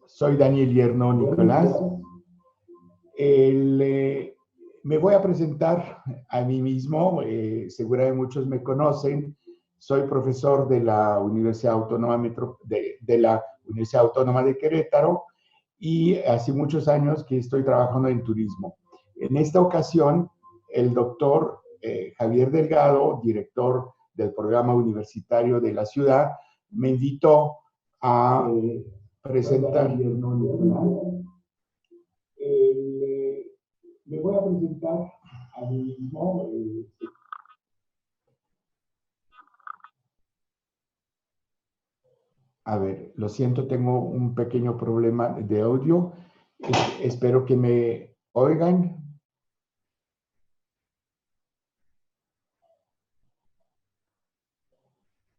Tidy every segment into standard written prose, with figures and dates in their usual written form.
Soy Daniel Yerno Nicolás. Me voy a presentar a mí mismo. Seguramente muchos me conocen. Soy profesor de la Universidad Autónoma de Querétaro y hace muchos años que estoy trabajando en turismo. En esta ocasión, el doctor Javier Delgado, director del programa universitario de la ciudad, me invitó a presentar. Me voy a presentar a mí mismo. A ver, lo siento, tengo un pequeño problema de audio. Espero que me oigan.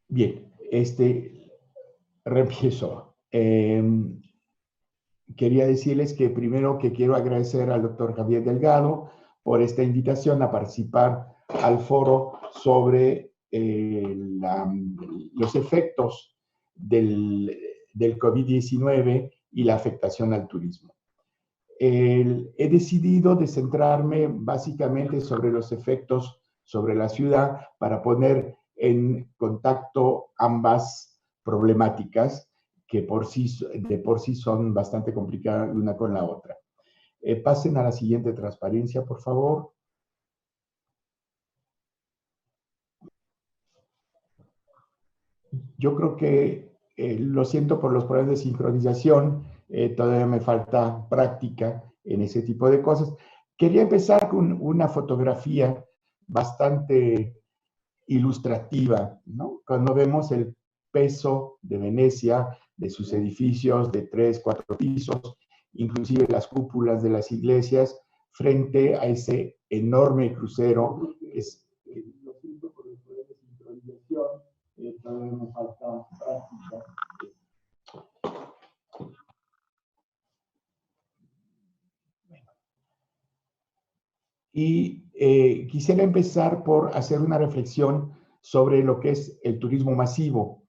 Bien, reempiezo. Quería decirles que primero que quiero agradecer al doctor Javier Delgado por esta invitación a participar al foro sobre los efectos del COVID-19 y la afectación al turismo. He decidido de centrarme básicamente sobre los efectos sobre la ciudad para poner en contacto ambas problemáticas que de por sí son bastante complicadas una con la otra. Pasen a la siguiente transparencia, por favor. Yo creo que lo siento por los problemas de sincronización, todavía me falta práctica en ese tipo de cosas. Quería empezar con una fotografía bastante ilustrativa, ¿no? Cuando vemos el peso de Venecia, de sus edificios de 3, 4 pisos, inclusive las cúpulas de las iglesias, frente a ese enorme crucero, lo siento por el problema de sincronización, todavía me falta práctica. Y quisiera empezar por hacer una reflexión sobre lo que es el turismo masivo.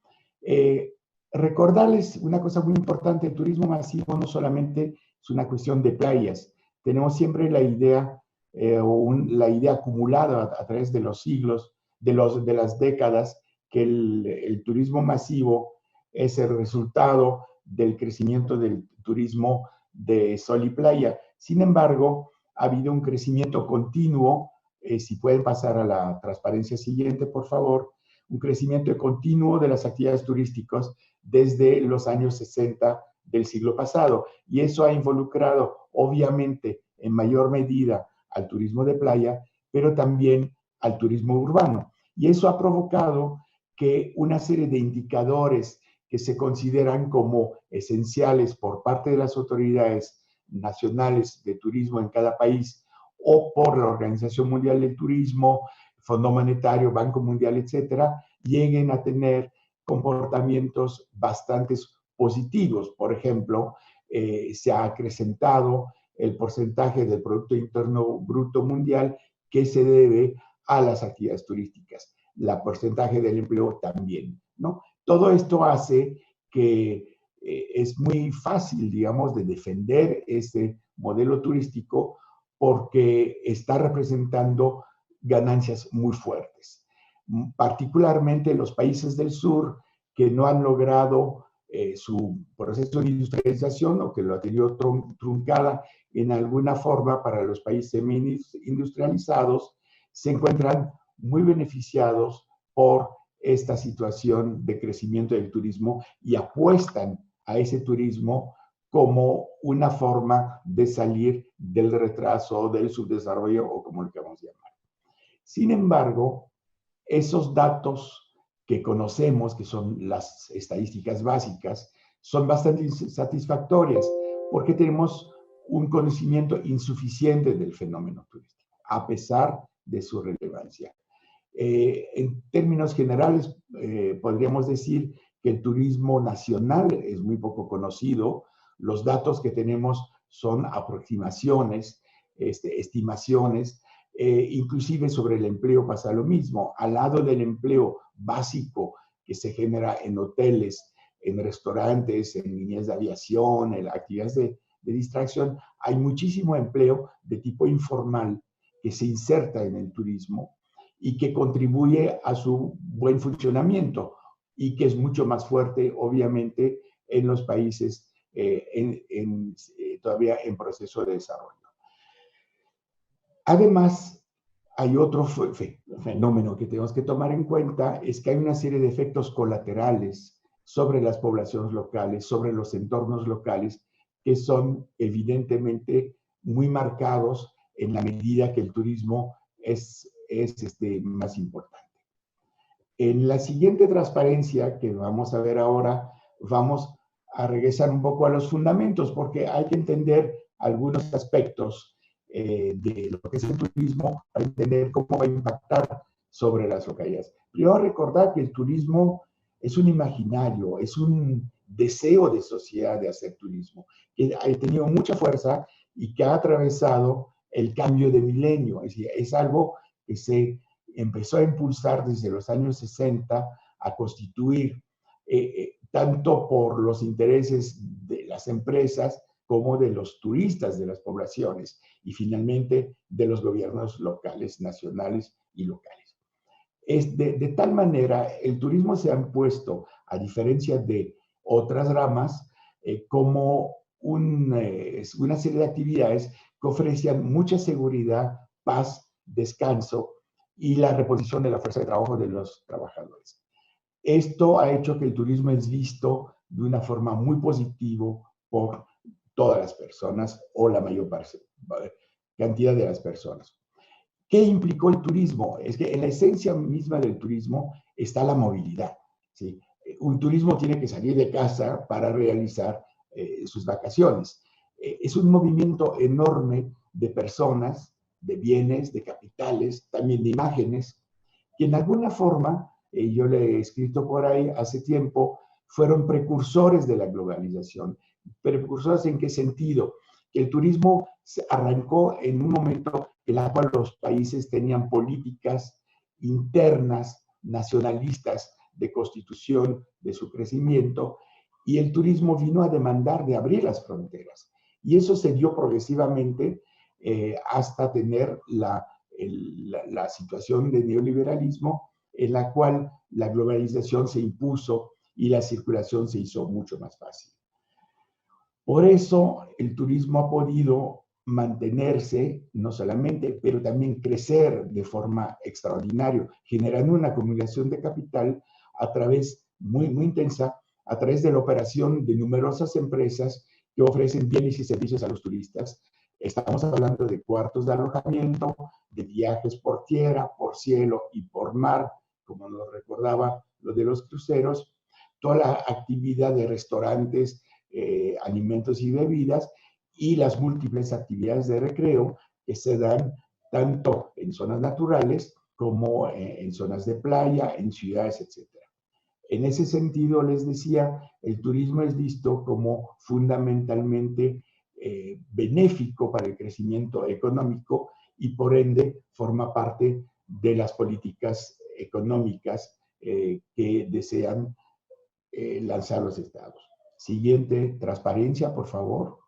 Recordarles una cosa muy importante: el turismo masivo no solamente es una cuestión de playas. Tenemos siempre la idea, la idea acumulada a través de los siglos, de las décadas, que el turismo masivo es el resultado del crecimiento del turismo de sol y playa. Sin embargo, ha habido un crecimiento continuo, si pueden pasar a la transparencia siguiente, por favor, un crecimiento continuo de las actividades turísticas desde los años 60 del siglo pasado. Y eso ha involucrado, obviamente, en mayor medida al turismo de playa, pero también al turismo urbano. Y eso ha provocado que una serie de indicadores que se consideran como esenciales por parte de las autoridades nacionales de turismo en cada país o por la Organización Mundial del Turismo, Fondo Monetario, Banco Mundial, etcétera, lleguen a tener comportamientos bastante positivos. Por ejemplo, se ha acrecentado el porcentaje del Producto Interno Bruto Mundial que se debe a las actividades turísticas. La porcentaje del empleo también, ¿no? Todo esto hace que es muy fácil, digamos, de defender este modelo turístico porque está representando ganancias muy fuertes. Particularmente los países del sur que no han logrado su proceso de industrialización o que lo ha tenido truncada en alguna forma para los países semi-industrializados, se encuentran muy beneficiados por esta situación de crecimiento del turismo y apuestan a ese turismo como una forma de salir del retraso, del subdesarrollo o como lo queramos llamar. Sin embargo, esos datos que conocemos, que son las estadísticas básicas, son bastante insatisfactorias porque tenemos un conocimiento insuficiente del fenómeno turístico, a pesar de su relevancia. En términos generales, podríamos decir que el turismo nacional es muy poco conocido. Los datos que tenemos son aproximaciones, estimaciones, inclusive sobre el empleo pasa lo mismo. Al lado del empleo básico que se genera en hoteles, en restaurantes, en líneas de aviación, en actividades de distracción, hay muchísimo empleo de tipo informal que se inserta en el turismo y que contribuye a su buen funcionamiento y que es mucho más fuerte, obviamente, en los países todavía en proceso de desarrollo. Además, hay otro fenómeno que tenemos que tomar en cuenta, es que hay una serie de efectos colaterales sobre las poblaciones locales, sobre los entornos locales, que son evidentemente muy marcados en la medida que el turismo es más importante. En la siguiente transparencia que vamos a ver ahora, vamos a regresar un poco a los fundamentos, porque hay que entender algunos aspectos de lo que es el turismo para entender cómo va a impactar sobre las localidades. Primero, recordar que el turismo es un imaginario, es un deseo de sociedad de hacer turismo, que ha tenido mucha fuerza y que ha atravesado el cambio de milenio. Es decir, es algo que se empezó a impulsar desde los años 60, a constituir tanto por los intereses de las empresas como de los turistas de las poblaciones y finalmente de los gobiernos locales, nacionales y locales. De tal manera, el turismo se ha impuesto, a diferencia de otras ramas, como una serie de actividades que ofrecían mucha seguridad, paz, descanso y la reposición de la fuerza de trabajo de los trabajadores. Esto ha hecho que el turismo es visto de una forma muy positiva por todas las personas o la mayor cantidad de las personas. ¿Qué implicó el turismo? Es que en la esencia misma del turismo está la movilidad, ¿sí? Un turismo tiene que salir de casa para realizar sus vacaciones. Es un movimiento enorme de personas, de bienes, de capitales, también de imágenes, que en alguna forma, yo le he escrito por ahí hace tiempo, fueron precursores de la globalización. ¿Precursores en qué sentido? Que el turismo arrancó en un momento en el cual los países tenían políticas internas, nacionalistas, de constitución de su crecimiento, y el turismo vino a demandar de abrir las fronteras. Y eso se dio progresivamente hasta tener la situación de neoliberalismo en la cual la globalización se impuso y la circulación se hizo mucho más fácil. Por eso el turismo ha podido mantenerse, no solamente, pero también crecer de forma extraordinaria, generando una acumulación de capital a través, muy intensa, a través de la operación de numerosas empresas que ofrecen bienes y servicios a los turistas. Estamos hablando de cuartos de alojamiento, de viajes por tierra, por cielo y por mar, como nos recordaba lo de los cruceros, toda la actividad de restaurantes, alimentos y bebidas, y las múltiples actividades de recreo que se dan tanto en zonas naturales como en zonas de playa, en ciudades, etc. En ese sentido, les decía, el turismo es visto como fundamentalmente benéfico para el crecimiento económico y por ende forma parte de las políticas económicas que desean lanzar los estados. Siguiente, transparencia, por favor.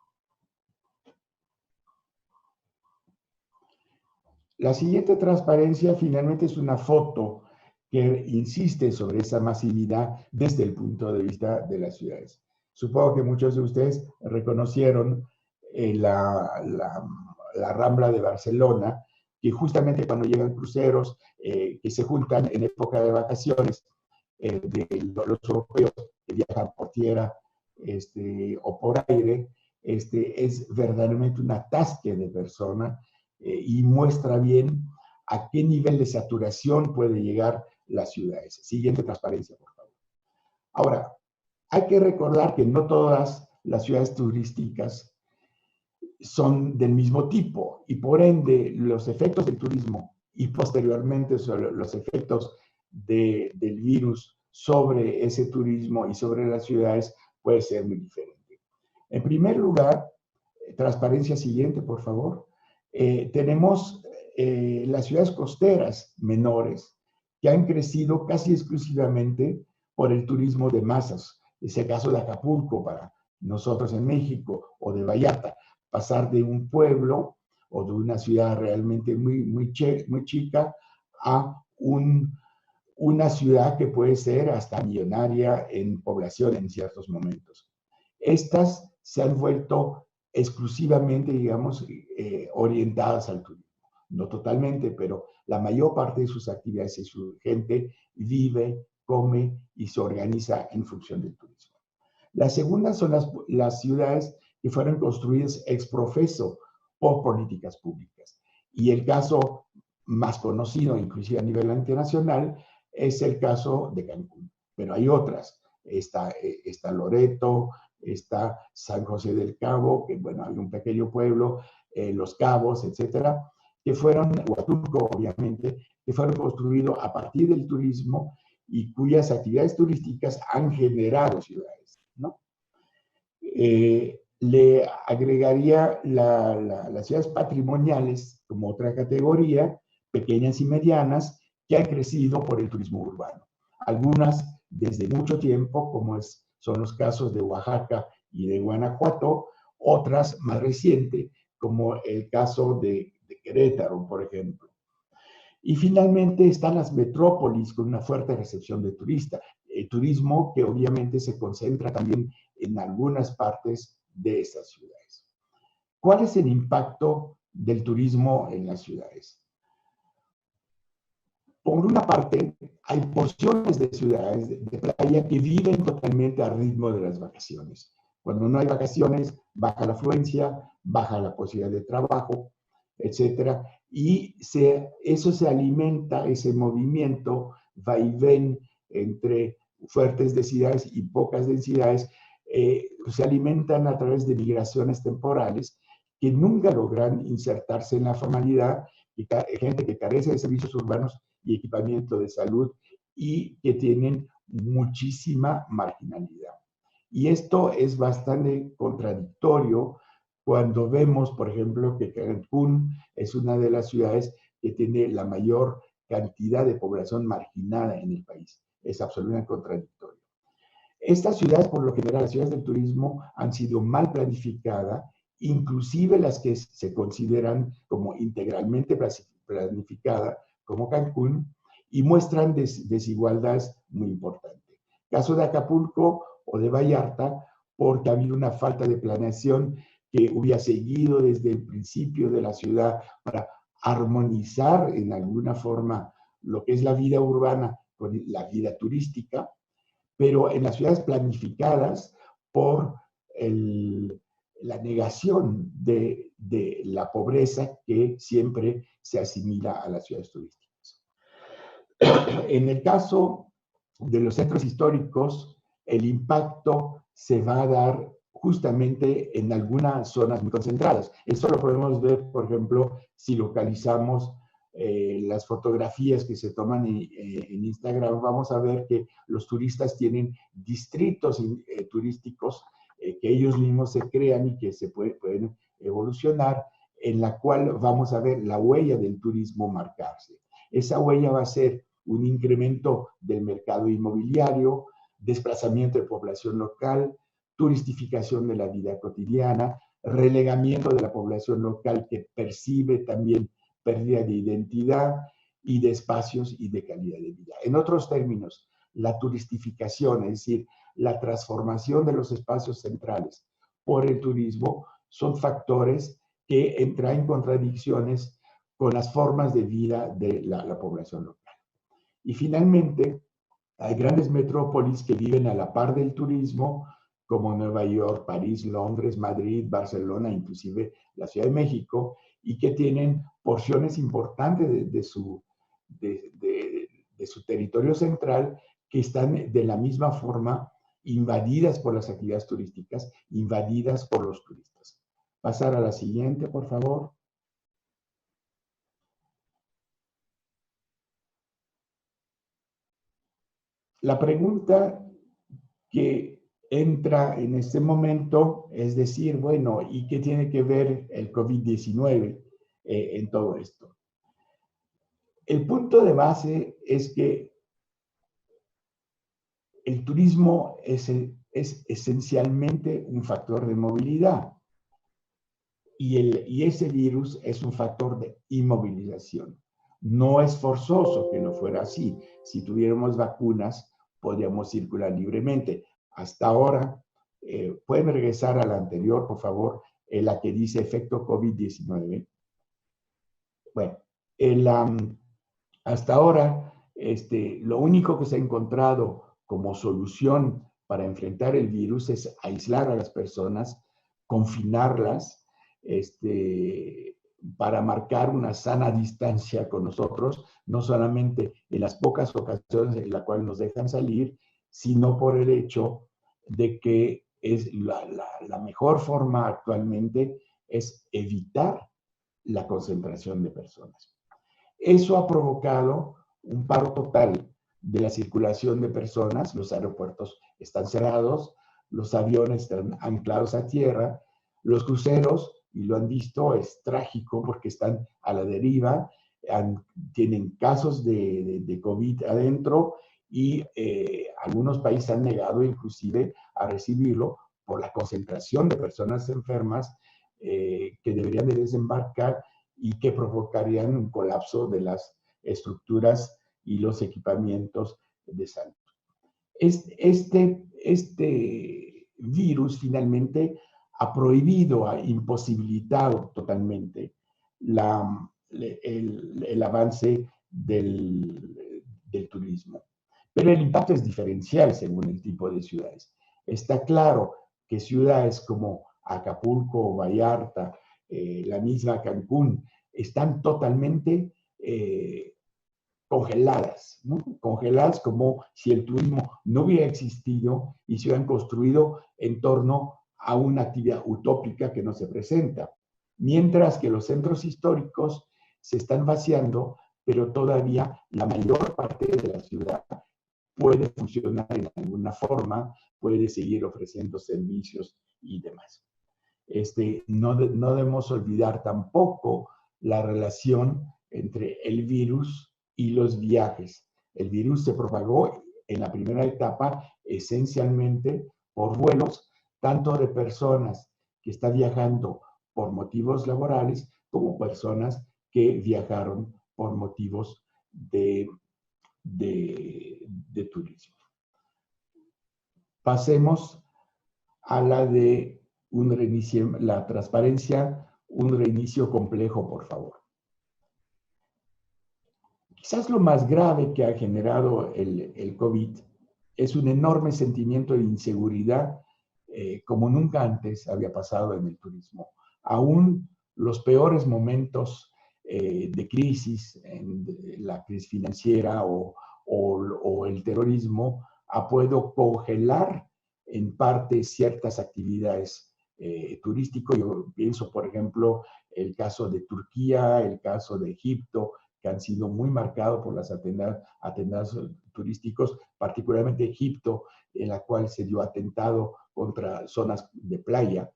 La siguiente transparencia finalmente es una foto que insiste sobre esa masividad desde el punto de vista de las ciudades. Supongo que muchos de ustedes reconocieron la Rambla de Barcelona, que justamente cuando llegan cruceros que se juntan en época de vacaciones de los europeos que viajan por tierra o por aire, es verdaderamente un atasque de personas y muestra bien a qué nivel de saturación puede llegar las ciudades. Siguiente transparencia, por favor. Ahora, hay que recordar que no todas las ciudades turísticas son del mismo tipo y por ende los efectos del turismo y posteriormente sobre los efectos del virus sobre ese turismo y sobre las ciudades puede ser muy diferente. En primer lugar, transparencia siguiente, por favor. Tenemos las ciudades costeras menores que han crecido casi exclusivamente por el turismo de masas, Es el caso de Acapulco para nosotros en México, o de Vallarta, pasar de un pueblo o de una ciudad realmente muy chica a una ciudad que puede ser hasta millonaria en población en ciertos momentos. Estas se han vuelto exclusivamente, digamos, orientadas al turismo. No totalmente, pero la mayor parte de sus actividades y su gente vive, come y se organiza en función del turismo. La segunda son las ciudades que fueron construidas ex profeso por políticas públicas. Y el caso más conocido, inclusive a nivel internacional, es el caso de Cancún. Pero hay otras. Está Loreto, está San José del Cabo, que bueno, hay un pequeño pueblo, Los Cabos, etcétera, que fueron, Huatulco, obviamente, que fueron construidos a partir del turismo y cuyas actividades turísticas han generado ciudades, ¿no? Le agregaría las ciudades patrimoniales como otra categoría, pequeñas y medianas, que han crecido por el turismo urbano. Algunas desde mucho tiempo, como son los casos de Oaxaca y de Guanajuato, otras más recientes, como el caso de Querétaro, por ejemplo. Y finalmente están las metrópolis con una fuerte recepción de turistas. El turismo que obviamente se concentra también en algunas partes de estas ciudades. ¿Cuál es el impacto del turismo en las ciudades? Por una parte, hay porciones de ciudades de playa que viven totalmente al ritmo de las vacaciones. Cuando no hay vacaciones, baja la afluencia, baja la posibilidad de trabajo, etcétera, y eso se alimenta, ese movimiento va y ven entre fuertes densidades y pocas densidades, se alimentan a través de migraciones temporales que nunca logran insertarse en la formalidad, y gente que carece de servicios urbanos y equipamiento de salud y que tienen muchísima marginalidad. Y esto es bastante contradictorio cuando vemos, por ejemplo, que Cancún es una de las ciudades que tiene la mayor cantidad de población marginada en el país. Es absolutamente contradictorio. Estas ciudades, por lo general, las ciudades del turismo, han sido mal planificadas, inclusive las que se consideran como integralmente planificadas, como Cancún, y muestran desigualdades muy importantes. Caso de Acapulco o de Vallarta, porque ha habido una falta de planeación que hubiera seguido desde el principio de la ciudad para armonizar en alguna forma lo que es la vida urbana con la vida turística, pero en las ciudades planificadas por la negación de la pobreza que siempre se asimila a las ciudades turísticas. En el caso de los centros históricos, el impacto se va a dar justamente en algunas zonas muy concentradas. Eso lo podemos ver, por ejemplo, si localizamos las fotografías que se toman en Instagram. Vamos a ver que los turistas tienen distritos turísticos que ellos mismos se crean y que se pueden evolucionar, en la cual vamos a ver la huella del turismo marcarse. Esa huella va a ser un incremento del mercado inmobiliario, desplazamiento de población local, turistificación de la vida cotidiana, relegamiento de la población local que percibe también pérdida de identidad y de espacios y de calidad de vida. En otros términos, la turistificación, es decir, la transformación de los espacios centrales por el turismo, son factores que entran en contradicciones con las formas de vida de la población local. Y finalmente, hay grandes metrópolis que viven a la par del turismo, como Nueva York, París, Londres, Madrid, Barcelona, inclusive la Ciudad de México, y que tienen porciones importantes de su territorio central que están de la misma forma invadidas por las actividades turísticas, invadidas por los turistas. Pasar a la siguiente, por favor. La pregunta que entra en este momento es decir, bueno, ¿y qué tiene que ver el COVID-19 en todo esto? El punto de base es que el turismo es es esencialmente un factor de movilidad. Y ese virus es un factor de inmovilización. No es forzoso que no fuera así. Si tuviéramos vacunas, podríamos circular libremente. Hasta ahora, pueden regresar a la anterior, por favor, la que dice efecto COVID-19. Bueno, hasta ahora, lo único que se ha encontrado como solución para enfrentar el virus es aislar a las personas, confinarlas, para marcar una sana distancia con nosotros, no solamente en las pocas ocasiones en las cuales nos dejan salir, sino por el hecho de que es la mejor forma actualmente es evitar la concentración de personas. Eso ha provocado un paro total de la circulación de personas, los aeropuertos están cerrados, los aviones están anclados a tierra, los cruceros, y lo han visto, es trágico porque están a la deriva, tienen casos de COVID adentro y algunos países han negado inclusive a recibirlo por la concentración de personas enfermas que deberían de desembarcar y que provocarían un colapso de las estructuras y los equipamientos de salud. Este virus finalmente ha prohibido, ha imposibilitado totalmente el avance del turismo. Pero el impacto es diferencial según el tipo de ciudades. Está claro que ciudades como Acapulco o Vallarta, la misma Cancún, están totalmente congeladas, ¿no? Congeladas como si el turismo no hubiera existido y se hubieran construido en torno a una actividad utópica que no se presenta. Mientras que los centros históricos se están vaciando, pero todavía la mayor parte de la ciudad puede funcionar en alguna forma, puede seguir ofreciendo servicios y demás. No debemos olvidar tampoco la relación entre el virus y los viajes. El virus se propagó en la primera etapa esencialmente por vuelos, tanto de personas que están viajando por motivos laborales como personas que viajaron por motivos de turismo. Pasemos a la de un reinicio, la transparencia, un reinicio complejo, por favor. Quizás lo más grave que ha generado el COVID es un enorme sentimiento de inseguridad, como nunca antes había pasado en el turismo. Aún los peores momentos de crisis, en la crisis financiera o el terrorismo, ha podido congelar en parte ciertas actividades turísticas. Yo pienso, por ejemplo, el caso de Turquía, el caso de Egipto, que han sido muy marcados por los atentados turísticos, particularmente Egipto, en la cual se dio atentado contra zonas de playa,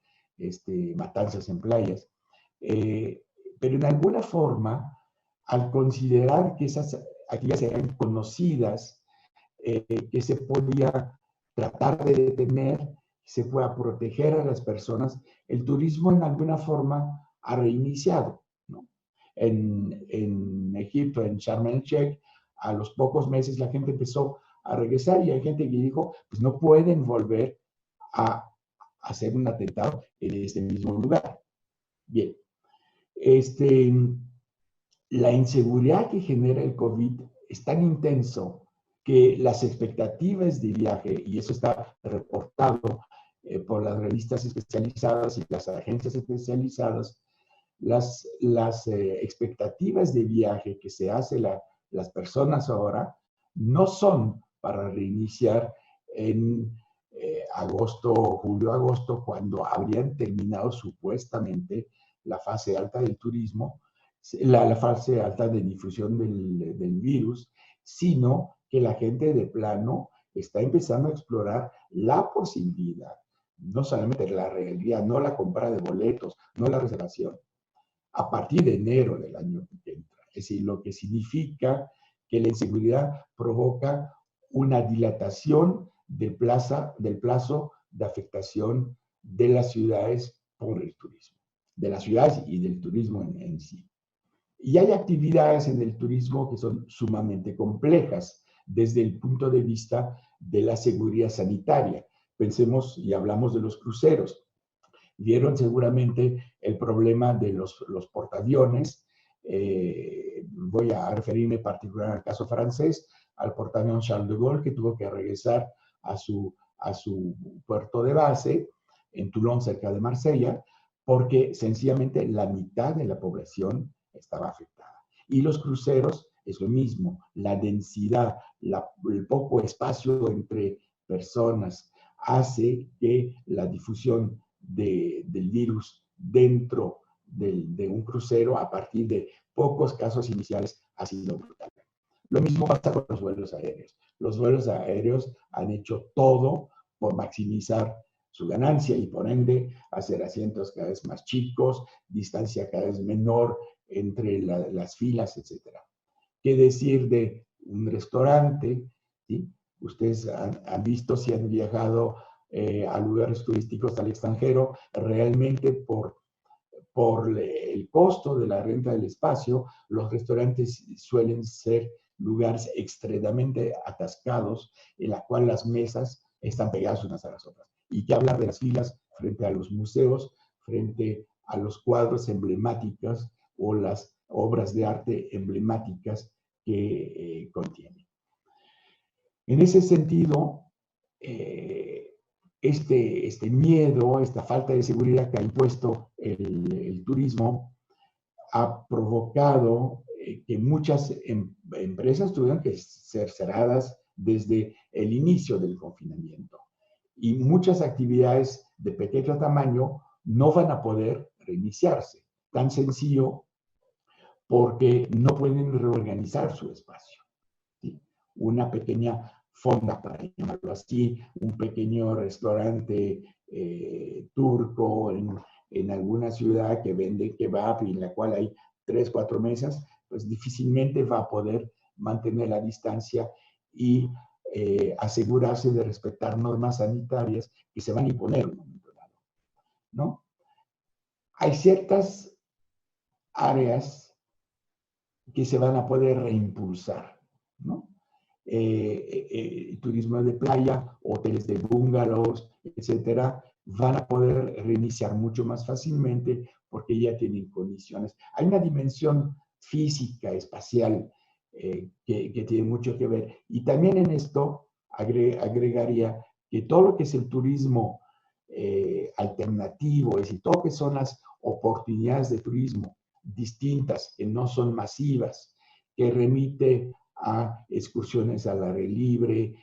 matanzas en playas. Pero en alguna forma, al considerar que esas actividades eran conocidas, que se podía tratar de detener, se pueda proteger a las personas, el turismo en alguna forma ha reiniciado, ¿no? En Egipto, en Sharm el Sheikh, a los pocos meses la gente empezó a regresar y hay gente que dijo, pues no pueden volver a hacer un atentado en este mismo lugar. Bien, la inseguridad que genera el COVID es tan intenso que las expectativas de viaje, y eso está reportado por las revistas especializadas y las agencias especializadas, las expectativas de viaje que se hacen las personas ahora no son para reiniciar en agosto, julio-agosto, cuando habrían terminado supuestamente la fase alta del turismo, la fase alta de difusión del virus, sino que la gente de plano está empezando a explorar la posibilidad, no solamente la realidad, no la compra de boletos, no la reservación, a partir de enero del año que entra. Es decir, lo que significa que la inseguridad provoca una dilatación del plazo de afectación de las ciudades por el turismo, de las ciudades y del turismo en sí. Y hay actividades en el turismo que son sumamente complejas desde el punto de vista de la seguridad sanitaria. Pensemos y hablamos de los cruceros. Vieron seguramente el problema de los portaaviones. Voy a referirme en particular al caso francés, al portaavión Charles de Gaulle, que tuvo que regresar a su puerto de base en Toulon, cerca de Marsella, porque sencillamente la mitad de la población estaba afectada. Y los cruceros es lo mismo, la densidad, el poco espacio entre personas hace que la difusión del virus dentro de un crucero a partir de pocos casos iniciales ha sido brutal. Lo mismo pasa con los vuelos aéreos. Los vuelos aéreos han hecho todo por maximizar su ganancia y por ende hacer asientos cada vez más chicos, distancia cada vez menor entre las filas, etc. ¿Qué decir de un restaurante? ¿Sí? Ustedes han visto si han viajado a lugares turísticos al extranjero, realmente por el costo de la renta del espacio, los restaurantes suelen ser lugares extremadamente atascados, en la cual las mesas están pegadas unas a las otras. Y qué hablar de las filas frente a los museos, frente a los cuadros emblemáticos o las obras de arte emblemáticas que contienen. En ese sentido, este miedo, esta falta de seguridad que ha impuesto el turismo, ha provocado que muchas empresas tuvieron que ser cerradas desde el inicio del confinamiento. Y muchas actividades de pequeño tamaño no van a poder reiniciarse. Tan sencillo porque no pueden reorganizar su espacio. ¿Sí? Una pequeña fonda, para llamarlo así, un pequeño restaurante turco en alguna ciudad que vende kebab y en la cual hay 3, 4 mesas, pues difícilmente va a poder mantener la distancia y asegurarse de respetar normas sanitarias que se van a imponer en un momento dado, ¿no? Hay ciertas áreas que se van a poder reimpulsar, ¿no? Turismo de playa, hoteles de bungalows, etcétera, van a poder reiniciar mucho más fácilmente porque ya tienen condiciones. Hay una dimensión física, espacial, que tiene mucho que ver. Y también en esto agregaría que todo lo que es el turismo alternativo, es decir, todo lo que son las oportunidades de turismo distintas, que no son masivas, que remite a excursiones al aire libre,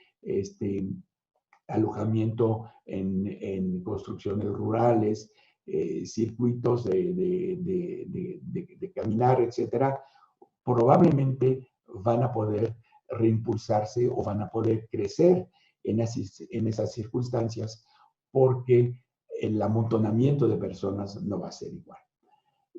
alojamiento en construcciones rurales, circuitos de caminar, etcétera, probablemente van a poder reimpulsarse o van a poder crecer en esas circunstancias porque el amontonamiento de personas no va a ser igual.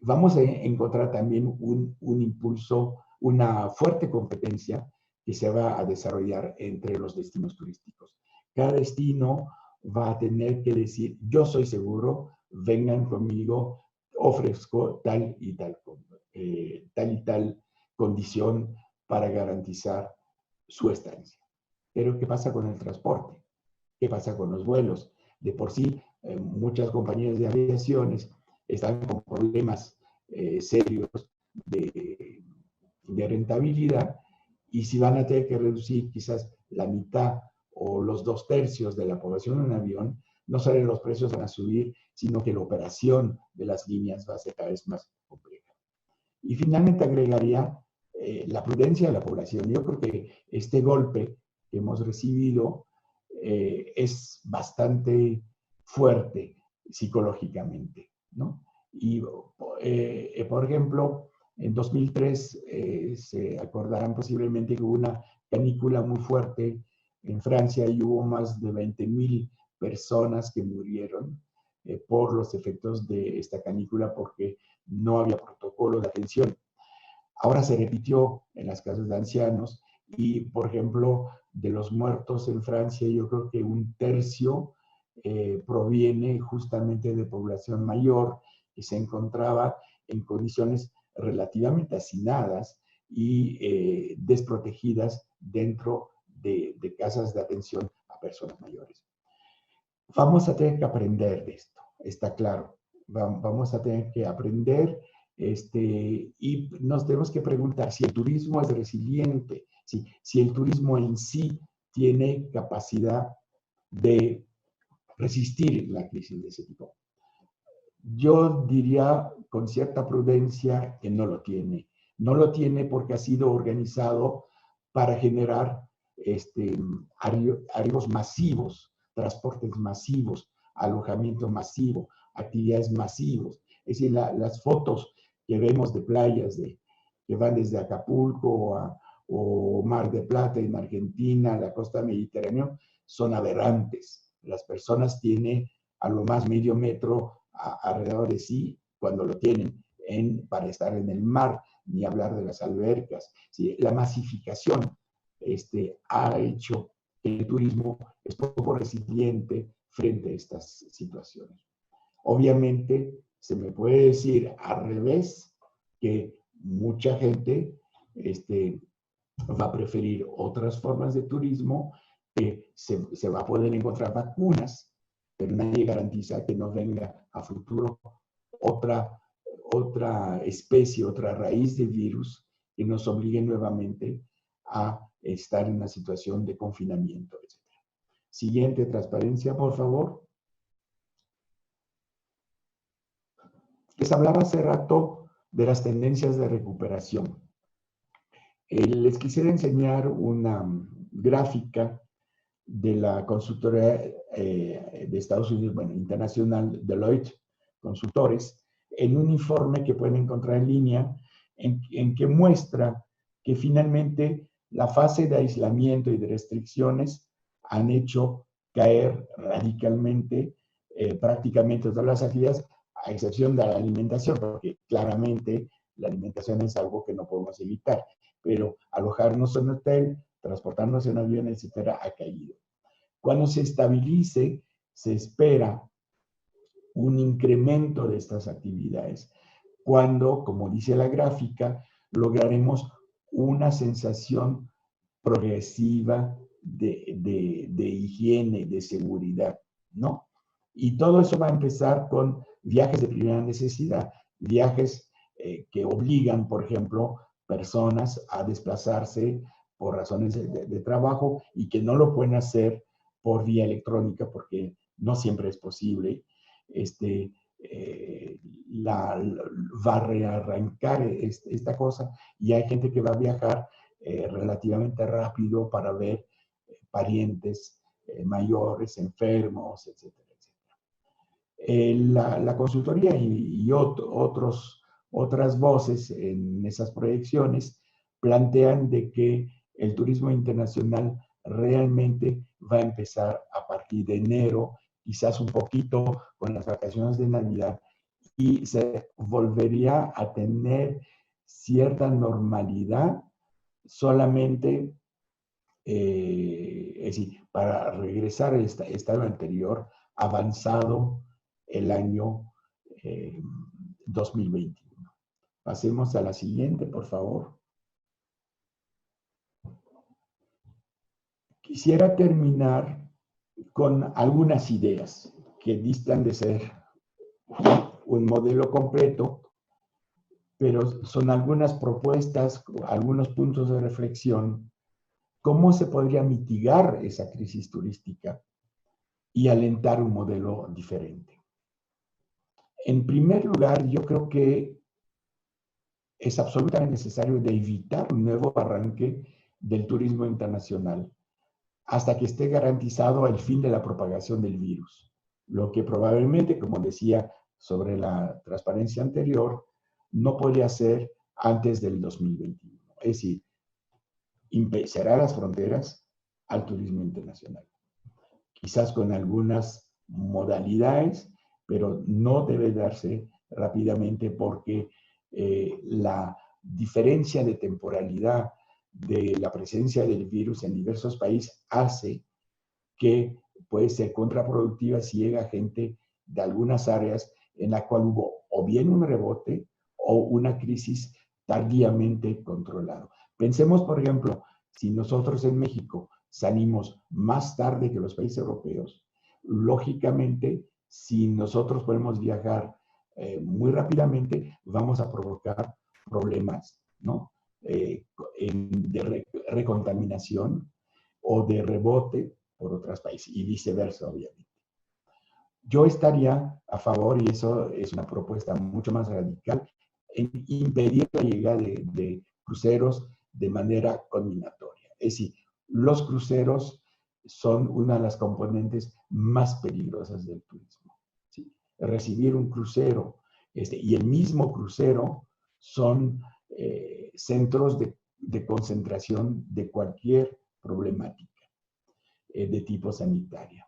Vamos a encontrar también un impulso, una fuerte competencia que se va a desarrollar entre los destinos turísticos. Cada destino va a tener que decir, yo soy seguro, vengan conmigo, ofrezco tal y tal condición para garantizar su estancia. Pero ¿qué pasa con el transporte? ¿Qué pasa con los vuelos? De por sí, muchas compañías de aviaciones están con problemas serios de rentabilidad y si van a tener que reducir quizás la mitad o los 2/3 de la población en un avión, no solo los precios van a subir, sino que la operación de las líneas va a ser cada vez más compleja. Y finalmente agregaría la prudencia de la población. Yo creo que este golpe que hemos recibido es bastante fuerte psicológicamente, ¿no? Y, por ejemplo, en 2003 se acordarán posiblemente que hubo una canícula muy fuerte en Francia y hubo más de 20,000 personas que murieron por los efectos de esta canícula porque no había protocolo de atención. Ahora se repitió en las casas de ancianos Y, por ejemplo, de los muertos en Francia, yo creo que un tercio proviene justamente de población mayor que se encontraba en condiciones relativamente hacinadas y desprotegidas dentro de casas de atención a personas mayores. Vamos a tener que aprender de esto, está claro. Vamos a tener que aprender y nos tenemos que preguntar si el turismo es resiliente, si el turismo en sí tiene capacidad de resistir la crisis de ese tipo. Yo diría con cierta prudencia que no lo tiene. No lo tiene porque ha sido organizado para generar arribos masivos, transportes masivos, alojamiento masivo, actividades masivos. Es decir, las fotos que vemos de playas que van desde Acapulco o Mar de Plata en Argentina, la costa mediterránea, son aberrantes. Las personas tienen a lo más medio metro alrededor de sí cuando lo tienen para estar en el mar, ni hablar de las albercas. ¿Sí? La masificación ha hecho que el turismo es poco resiliente frente a estas situaciones. Obviamente, se me puede decir al revés que mucha gente va a preferir otras formas de turismo, que se va a poder encontrar vacunas, pero nadie garantiza que no venga a futuro otra especie, otra raíz de virus que nos obligue nuevamente a estar en una situación de confinamiento, etc. Siguiente transparencia, por favor. Les hablaba hace rato de las tendencias de recuperación. Les quisiera enseñar una gráfica de la consultora de Estados Unidos, bueno, internacional, Deloitte Consultores, en un informe que pueden encontrar en línea, en que muestra que finalmente la fase de aislamiento y de restricciones han hecho caer radicalmente prácticamente todas las actividades, a excepción de la alimentación, porque claramente la alimentación es algo que no podemos evitar, pero alojarnos en hotel, transportarnos en avión, etcétera, ha caído. Cuando se estabilice, se espera un incremento de estas actividades. Cuando, como dice la gráfica, lograremos una sensación progresiva de higiene, de seguridad, ¿no? Y todo eso va a empezar con viajes de primera necesidad, viajes que obligan, por ejemplo, personas a desplazarse por razones de trabajo y que no lo pueden hacer por vía electrónica porque no siempre es posible. Va a rearrancar esta cosa y hay gente que va a viajar relativamente rápido para ver parientes mayores, enfermos, etcétera, etcétera. La consultoría y otras voces en esas proyecciones plantean de que el turismo internacional realmente va a empezar a partir de enero, quizás un poquito con las vacaciones de Navidad, y se volvería a tener cierta normalidad solamente, es decir, para regresar al estado anterior, avanzado el año 2021. Pasemos a la siguiente, por favor. Quisiera terminar con algunas ideas que distan de ser un modelo completo, pero son algunas propuestas, algunos puntos de reflexión. ¿Cómo se podría mitigar esa crisis turística y alentar un modelo diferente? En primer lugar, yo creo que es absolutamente necesario de evitar un nuevo arranque del turismo internacional hasta que esté garantizado el fin de la propagación del virus, lo que probablemente, como decía sobre la transparencia anterior, no podría ser antes del 2021. Es decir, cerrar las fronteras al turismo internacional. Quizás con algunas modalidades, pero no debe darse rápidamente porque la diferencia de temporalidad de la presencia del virus en diversos países hace que puede ser contraproductiva si llega gente de algunas áreas en la cual hubo o bien un rebote o una crisis tardíamente controlado. Pensemos, por ejemplo, si nosotros en México salimos más tarde que los países europeos, lógicamente, si nosotros podemos viajar muy rápidamente, vamos a provocar problemas, ¿no? De recontaminación o de rebote por otros países y viceversa, obviamente. Yo estaría a favor, y eso es una propuesta mucho más radical, en impedir la llegada de cruceros de manera combinatoria. Es decir, los cruceros son una de las componentes más peligrosas del turismo. ¿Sí? Recibir un crucero y el mismo crucero son centros de concentración de cualquier problemática de tipo sanitario.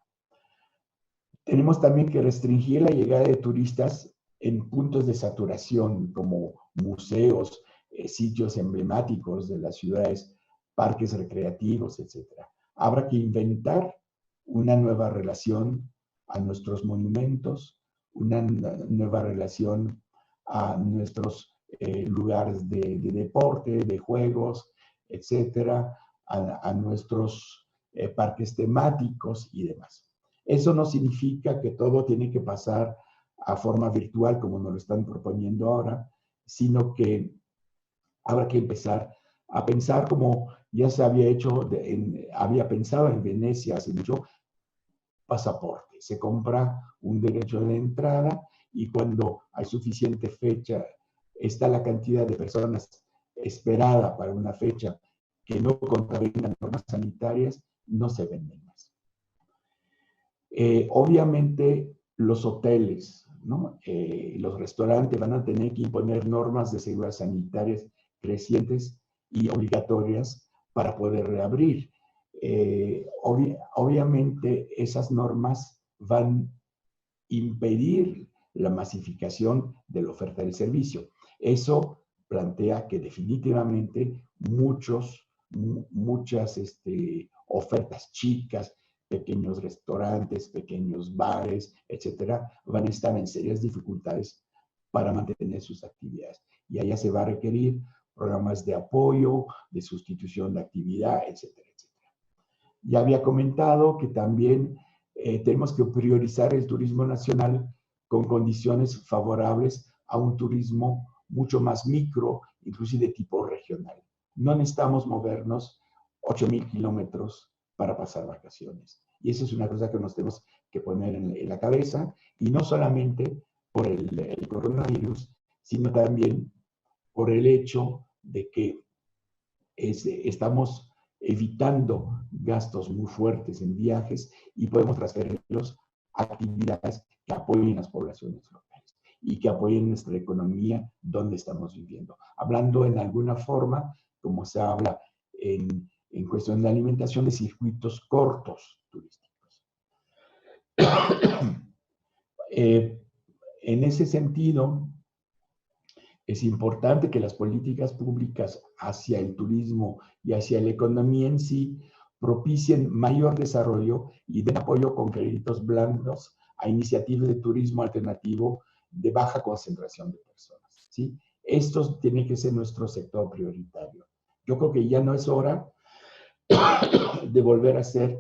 Tenemos también que restringir la llegada de turistas en puntos de saturación como museos, sitios emblemáticos de las ciudades, parques recreativos, etc. Habrá que inventar una nueva relación a nuestros monumentos, una nueva relación a nuestros lugares de deporte, de juegos, etc., a nuestros parques temáticos y demás. Eso no significa que todo tiene que pasar a forma virtual como nos lo están proponiendo ahora, sino que habrá que empezar a pensar como ya se había hecho, había pensado en Venecia hace mucho, pasaporte. Se compra un derecho de entrada y cuando hay suficiente fecha, está la cantidad de personas esperada para una fecha que no contravengan normas sanitarias, no se venden más. Obviamente los hoteles, ¿no? Los restaurantes van a tener que imponer normas de seguridad sanitarias crecientes y obligatorias para poder reabrir. Obviamente esas normas van a impedir la masificación de la oferta del servicio. Eso plantea que definitivamente muchas ofertas chicas, pequeños restaurantes, pequeños bares, etcétera, van a estar en serias dificultades para mantener sus actividades. Y allá se va a requerir programas de apoyo, de sustitución de actividad, etcétera, etcétera. Ya había comentado que también tenemos que priorizar el turismo nacional con condiciones favorables a un turismo mucho más micro, inclusive de tipo regional. No necesitamos movernos 8,000 kilómetros para pasar vacaciones. Y eso es una cosa que nos tenemos que poner en la cabeza, y no solamente por el coronavirus, sino también por el hecho de que estamos evitando gastos muy fuertes en viajes y podemos transferirlos a actividades que apoyen las poblaciones locales y que apoyen nuestra economía donde estamos viviendo. Hablando en alguna forma, como se habla en cuestión de alimentación, de circuitos cortos turísticos. En ese sentido, es importante que las políticas públicas hacia el turismo y hacia la economía en sí propicien mayor desarrollo y den apoyo con créditos blandos a iniciativas de turismo alternativo de baja concentración de personas, ¿sí? Esto tiene que ser nuestro sector prioritario. Yo creo que ya no es hora de volver a hacer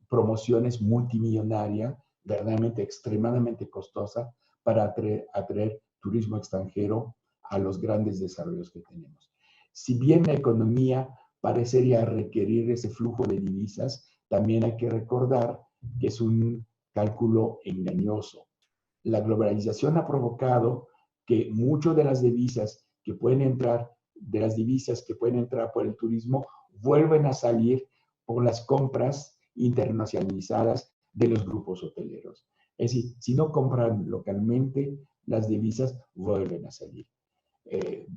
promociones multimillonarias, verdaderamente extremadamente costosas, para atraer turismo extranjero a los grandes desarrollos que tenemos. Si bien la economía parecería requerir ese flujo de divisas, también hay que recordar que es un cálculo engañoso. La globalización ha provocado que muchas de las divisas que pueden entrar, por el turismo, vuelven a salir por las compras internacionalizadas de los grupos hoteleros. Es decir, si no compran localmente, las divisas vuelven a salir.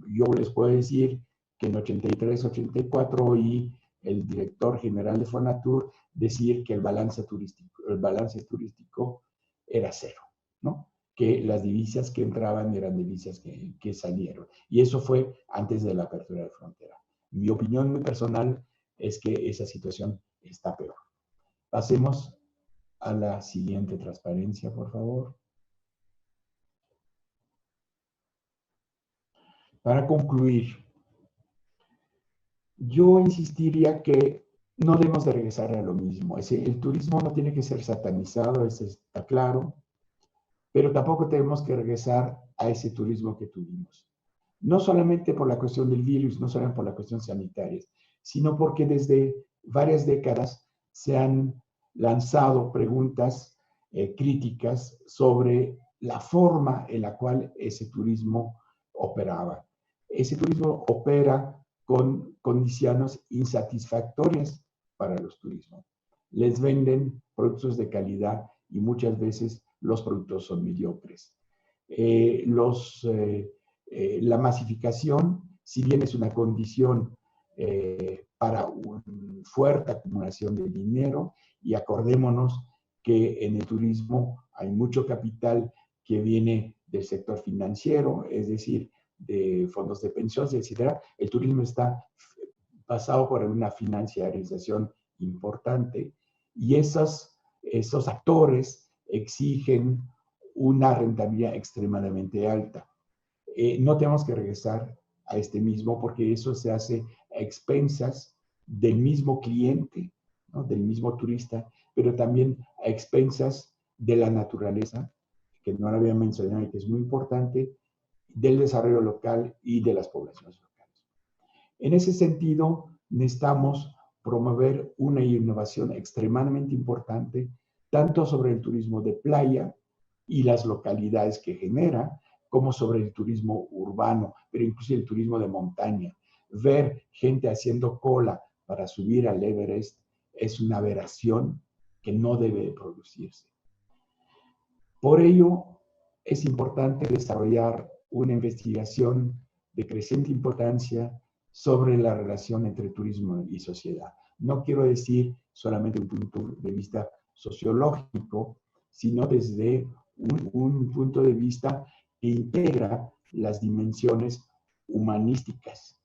Yo les puedo decir que en 83, 84 oí el director general de Fonatur decir que el balance turístico era cero, ¿no? Que las divisas que entraban eran divisas que salieron. Y eso fue antes de la apertura de frontera. Mi opinión muy personal es que esa situación está peor. Pasemos a la siguiente transparencia, por favor. Para concluir, yo insistiría que no debemos de regresar a lo mismo. El turismo no tiene que ser satanizado, eso está claro, pero tampoco tenemos que regresar a ese turismo que tuvimos. No solamente por la cuestión del virus, no solamente por la cuestión sanitaria, sino porque desde varias décadas se han lanzado preguntas críticas sobre la forma en la cual ese turismo operaba. Ese turismo opera con condiciones insatisfactorias para los turismos. Les venden productos de calidad y muchas veces los productos son mediocres. La masificación, si bien es una condición para una fuerte acumulación de dinero, y acordémonos que en el turismo hay mucho capital que viene del sector financiero, es decir, de fondos de pensiones, etc. El turismo está pasado por una financiarización importante y esos actores exigen una rentabilidad extremadamente alta. No tenemos que regresar a este mismo porque eso se hace a expensas del mismo cliente, ¿no? Del mismo turista, pero también a expensas de la naturaleza, que no la había mencionado y que es muy importante, del desarrollo local y de las poblaciones locales. En ese sentido, necesitamos promover una innovación extremadamente importante, tanto sobre el turismo de playa y las localidades que genera, como sobre el turismo urbano, pero incluso el turismo de montaña. Ver gente haciendo cola para subir al Everest es una aberración que no debe producirse. Por ello, es importante desarrollar una investigación de creciente importancia sobre la relación entre turismo y sociedad. No quiero decir solamente un punto de vista sociológico, sino desde un punto de vista que integra las dimensiones humanísticas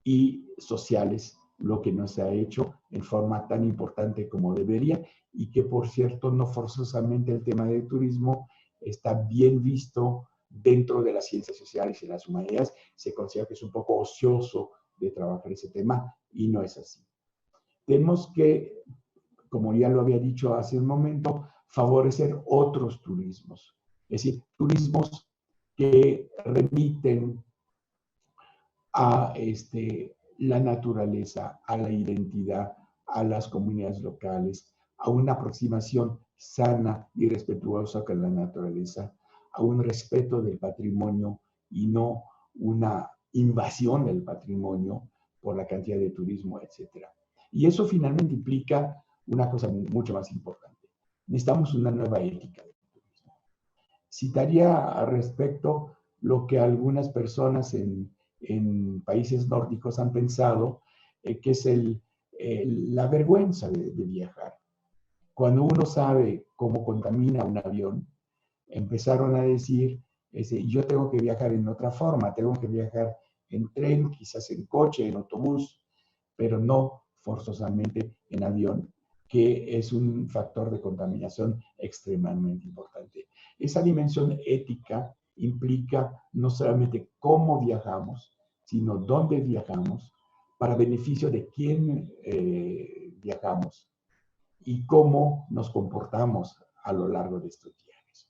y sociales, lo que no se ha hecho en forma tan importante como debería, y que, por cierto, no forzosamente el tema del turismo está bien visto dentro de las ciencias sociales y las humanidades. Se considera que es un poco ocioso de trabajar ese tema y no es así. Tenemos que, como ya lo había dicho hace un momento, favorecer otros turismos, es decir, turismos que remiten a la naturaleza, a la identidad, a las comunidades locales, a una aproximación sana y respetuosa con la naturaleza, a un respeto del patrimonio y no una invasión del patrimonio por la cantidad de turismo, etc. Y eso finalmente implica una cosa mucho más importante. Necesitamos una nueva ética del turismo. Citaría al respecto lo que algunas personas en países nórdicos han pensado, que es la vergüenza de viajar. Cuando uno sabe cómo contamina un avión, empezaron a decir, yo tengo que viajar en otra forma, tengo que viajar en tren, quizás en coche, en autobús, pero no forzosamente en avión, que es un factor de contaminación extremadamente importante. Esa dimensión ética implica no solamente cómo viajamos, sino dónde viajamos, para beneficio de quién viajamos y cómo nos comportamos a lo largo de estos viajes.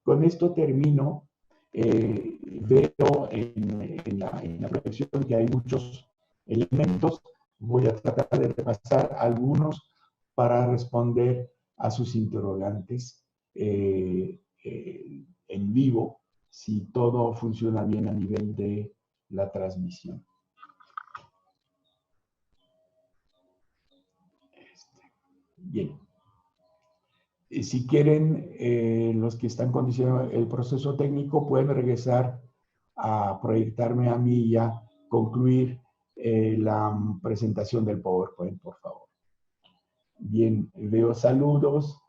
Con esto termino. Veo en la proyección que hay muchos elementos. Voy a tratar de repasar algunos para responder a sus interrogantes en vivo, si todo funciona bien a nivel de la transmisión. Bien. Si quieren, los que están condicionando el proceso técnico pueden regresar a proyectarme a mí y ya concluir la presentación del PowerPoint, por favor. Bien, veo saludos.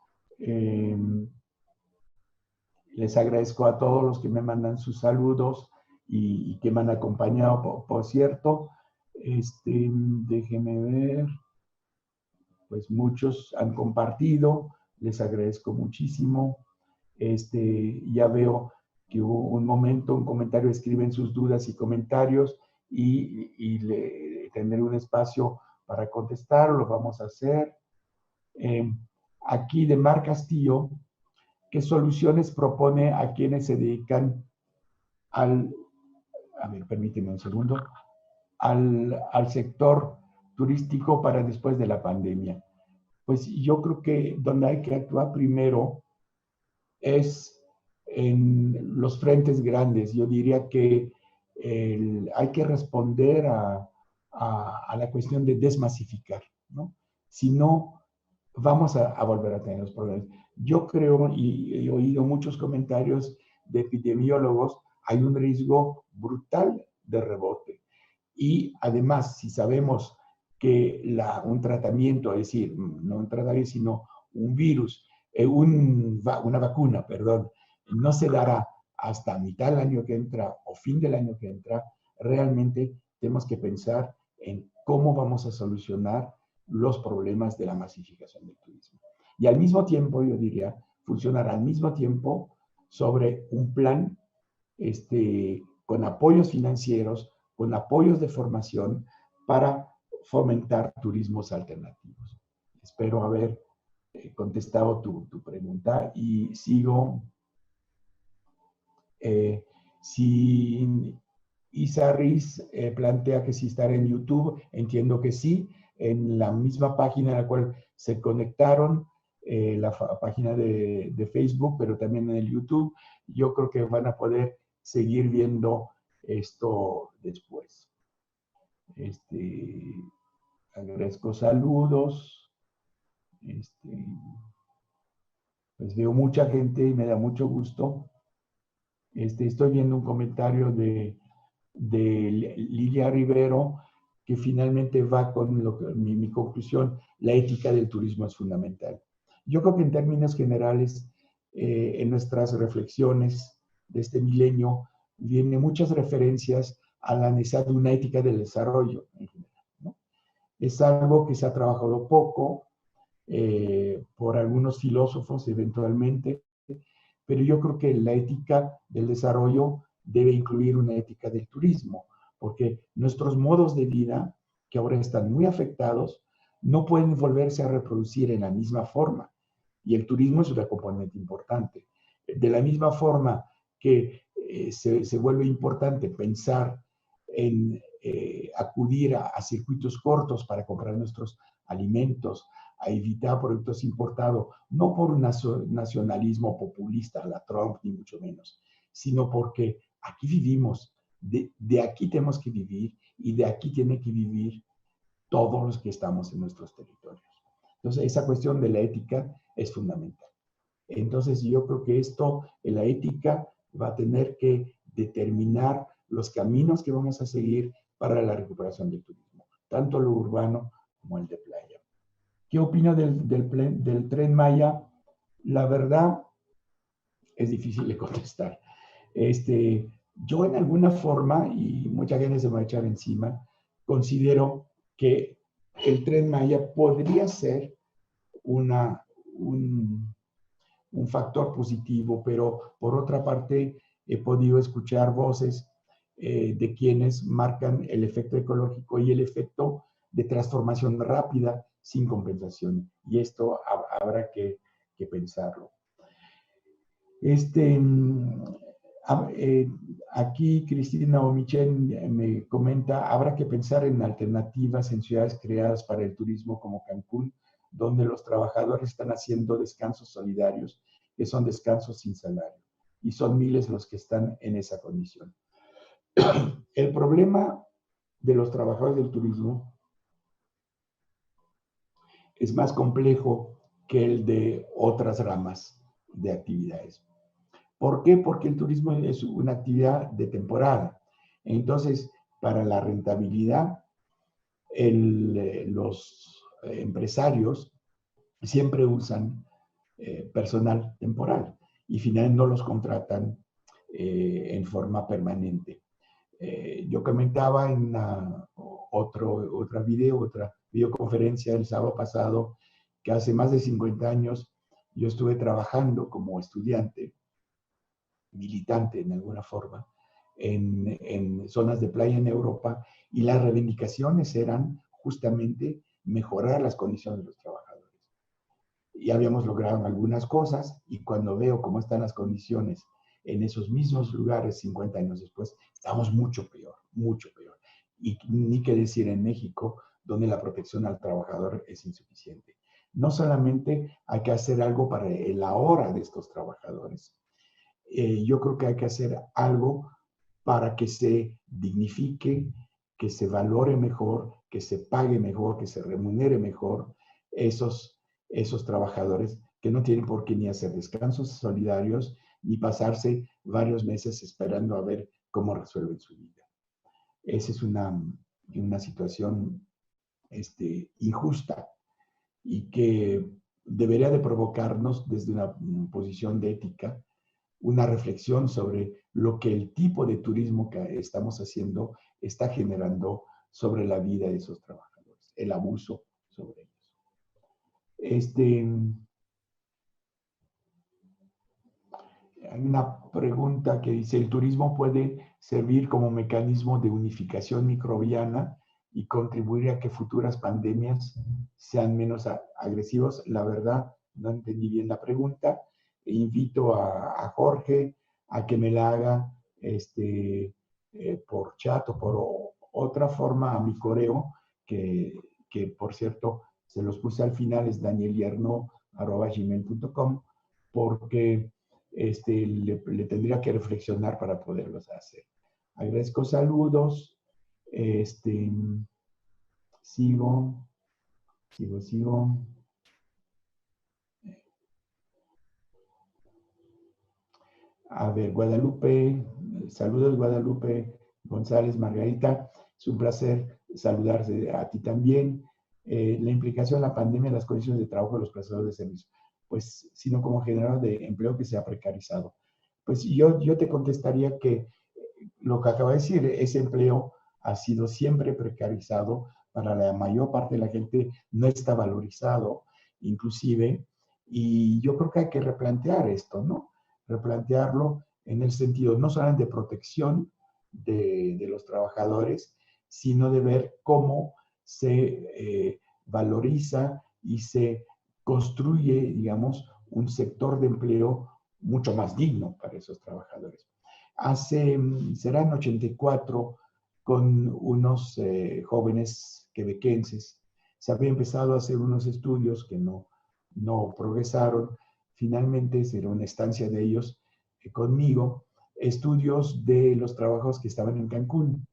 Les agradezco a todos los que me mandan sus saludos y que me han acompañado, por cierto. Déjeme ver, pues muchos han compartido, les agradezco muchísimo. Ya veo que hubo un momento, un comentario, escriben sus dudas y comentarios y tener un espacio para contestar, lo vamos a hacer. Aquí de Mar Castillo, ¿qué soluciones propone a quienes se dedican al, a ver, permíteme un segundo, al sector turístico para después de la pandemia? Pues yo creo que donde hay que actuar primero es en los frentes grandes. Yo diría que hay que responder a la cuestión de desmasificar, ¿no? Si no, vamos a volver a tener los problemas. Yo creo, y he oído muchos comentarios de epidemiólogos, hay un riesgo brutal de rebote. Y además, si sabemos que un tratamiento, es decir, no un tratamiento, sino un virus, una vacuna, perdón, no se dará hasta mitad del año que entra o fin del año que entra, realmente tenemos que pensar en cómo vamos a solucionar los problemas de la masificación del turismo. Y al mismo tiempo, yo diría, funcionar al mismo tiempo sobre un plan con apoyos financieros, con apoyos de formación para fomentar turismos alternativos. Espero haber contestado tu pregunta y sigo. Si Isa Riz plantea que si estará en YouTube, entiendo que sí, en la misma página en la cual se conectaron, la página de Facebook, pero también en el YouTube. Yo creo que van a poder seguir viendo esto después. Agradezco saludos. Pues veo mucha gente y me da mucho gusto. Estoy viendo un comentario de Lilia Rivero que finalmente va con mi conclusión: la ética del turismo es fundamental. Yo creo que en términos generales, en nuestras reflexiones de este milenio, vienen muchas referencias a la necesidad de una ética del desarrollo en general, ¿no? Es algo que se ha trabajado poco por algunos filósofos eventualmente, pero yo creo que la ética del desarrollo debe incluir una ética del turismo, porque nuestros modos de vida, que ahora están muy afectados, no pueden volverse a reproducir en la misma forma. Y el turismo es una componente importante. De la misma forma que se vuelve importante pensar en acudir a circuitos cortos para comprar nuestros alimentos, a evitar productos importados, no por un nacionalismo populista, la Trump, ni mucho menos, sino porque aquí vivimos, de aquí tenemos que vivir y de aquí tienen que vivir todos los que estamos en nuestros territorios. Entonces, esa cuestión de la ética es fundamental. Entonces, yo creo que la ética va a tener que determinar los caminos que vamos a seguir para la recuperación del turismo, tanto lo urbano como el de playa. ¿Qué opino del Tren Maya? La verdad es difícil de contestar. Yo en alguna forma, y mucha gente se me va a echar encima, considero que el Tren Maya podría ser un factor positivo, pero por otra parte he podido escuchar voces de quienes marcan el efecto ecológico y el efecto de transformación rápida sin compensación. Y esto habrá que pensarlo. Aquí Cristina Omichen me comenta: habrá que pensar en alternativas en ciudades creadas para el turismo como Cancún, donde los trabajadores están haciendo descansos solidarios, que son descansos sin salario, y son miles los que están en esa condición. El problema de los trabajadores del turismo es más complejo que el de otras ramas de actividades. ¿Por qué? Porque el turismo es una actividad de temporada. Entonces, para la rentabilidad, los empresarios siempre usan personal temporal y finalmente no los contratan en forma permanente. Yo comentaba en otra videoconferencia el sábado pasado que hace más de 50 años yo estuve trabajando como estudiante, militante en alguna forma, en zonas de playa en Europa, y las reivindicaciones eran justamente mejorar las condiciones de los trabajadores. Ya habíamos logrado algunas cosas, y cuando veo cómo están las condiciones en esos mismos lugares 50 años después, estamos mucho peor, mucho peor. Y ni qué decir en México, donde la protección al trabajador es insuficiente. No solamente hay que hacer algo para el ahora de estos trabajadores, yo creo que hay que hacer algo para que se dignifique, que se valore mejor, que se pague mejor, que se remunere mejor esos trabajadores que no tienen por qué ni hacer descansos solidarios ni pasarse varios meses esperando a ver cómo resuelven su vida. Esa es una situación injusta y que debería de provocarnos desde una posición de ética una reflexión sobre lo que el tipo de turismo que estamos haciendo está generando sobre la vida de esos trabajadores, el abuso sobre ellos. Hay una pregunta que dice, ¿el turismo puede servir como mecanismo de unificación microbiana y contribuir a que futuras pandemias sean menos agresivos? La verdad, no entendí bien la pregunta. Invito a Jorge a que me la haga por chat o por otra forma a mi correo, que por cierto se los puse al final, es danielyerno@gmail.com, porque le tendría que reflexionar para poderlos hacer. Agradezco saludos. Sigo. A ver, Guadalupe, saludos Guadalupe González Margarita, es un placer saludarte a ti también. La implicación de la pandemia en las condiciones de trabajo de los prestadores de servicios, pues, sino como generador de empleo que se ha precarizado. Pues yo te contestaría que lo que acabo de decir, ese empleo ha sido siempre precarizado, para la mayor parte de la gente no está valorizado, inclusive, y yo creo que hay que replantear esto, ¿no? Replantearlo en el sentido no solamente de protección de los trabajadores, sino de ver cómo se valoriza y se construye, digamos, un sector de empleo mucho más digno para esos trabajadores. Serán 84, con unos jóvenes quebequenses, se había empezado a hacer unos estudios que no progresaron. Finalmente será una estancia de ellos conmigo, estudios de los trabajos que estaban en Cancún.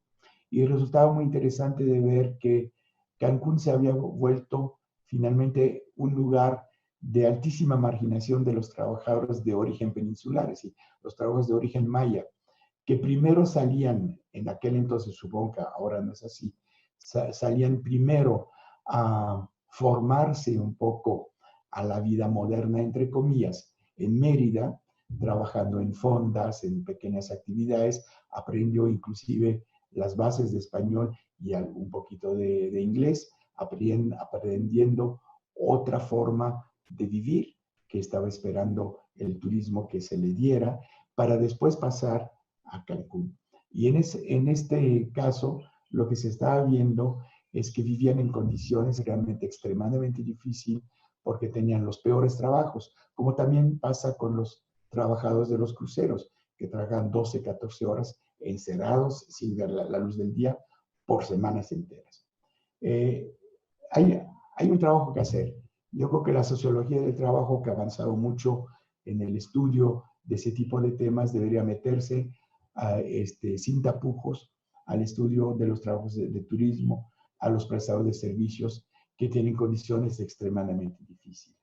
Y resultaba muy interesante de ver que Cancún se había vuelto finalmente un lugar de altísima marginación de los trabajadores de origen peninsular, es decir, los trabajadores de origen maya, que primero salían, en aquel entonces, supongo que ahora no es así, salían primero a formarse un poco a la vida moderna, entre comillas, en Mérida, trabajando en fondas, en pequeñas actividades, aprendió inclusive las bases de español y un poquito de inglés, aprendiendo otra forma de vivir que estaba esperando el turismo que se le diera, para después pasar a Cancún. Y en este caso, lo que se estaba viendo es que vivían en condiciones realmente extremadamente difíciles, porque tenían los peores trabajos, como también pasa con los trabajadores de los cruceros, que trabajan 12, 14 horas encerrados sin ver la luz del día por semanas enteras. Hay un trabajo que hacer. Yo creo que la sociología del trabajo, que ha avanzado mucho en el estudio de ese tipo de temas, debería meterse sin tapujos al estudio de los trabajos de turismo, a los prestadores de servicios que tienen condiciones extremadamente difíciles.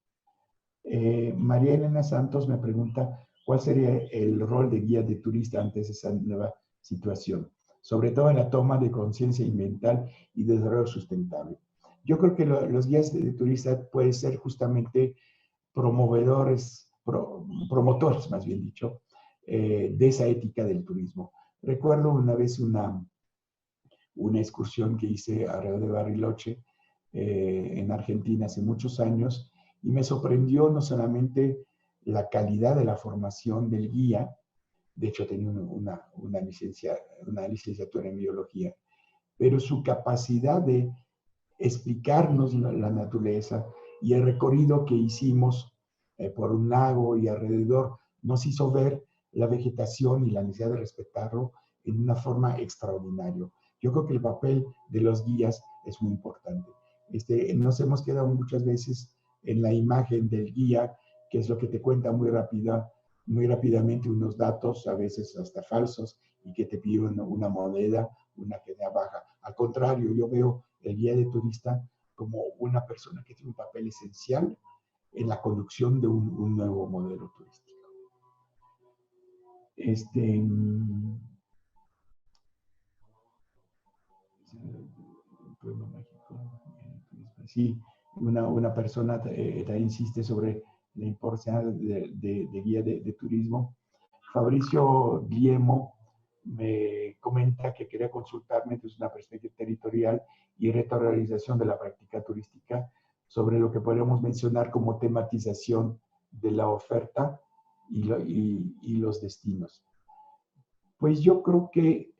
María Elena Santos me pregunta cuál sería el rol de guía de turista ante esa nueva situación, sobre todo en la toma de conciencia ambiental y desarrollo sustentable. Yo creo que los guías de turista pueden ser justamente promotores más bien dicho, de esa ética del turismo. Recuerdo una vez una excursión que hice a Río de Bariloche, en Argentina hace muchos años, y me sorprendió no solamente la calidad de la formación del guía. De hecho tenía una licenciatura en biología, pero su capacidad de explicarnos la naturaleza y el recorrido que hicimos por un lago y alrededor nos hizo ver la vegetación y la necesidad de respetarlo en una forma extraordinaria. Yo creo que el papel de los guías es muy importante. Nos hemos quedado muchas veces en la imagen del guía, que es lo que te cuenta muy rápidamente unos datos, a veces hasta falsos, y que te pide una moneda, una que baja. Al contrario, yo veo el guía de turista como una persona que tiene un papel esencial en la conducción de un nuevo modelo turístico. Pueblo mágico, sí, una persona insiste sobre la importancia de guía de turismo. Fabricio Guillermo me comenta que quería consultarme desde una perspectiva territorial y retornalización de la práctica turística sobre lo que podríamos mencionar como tematización de la oferta y los destinos. Pues yo creo que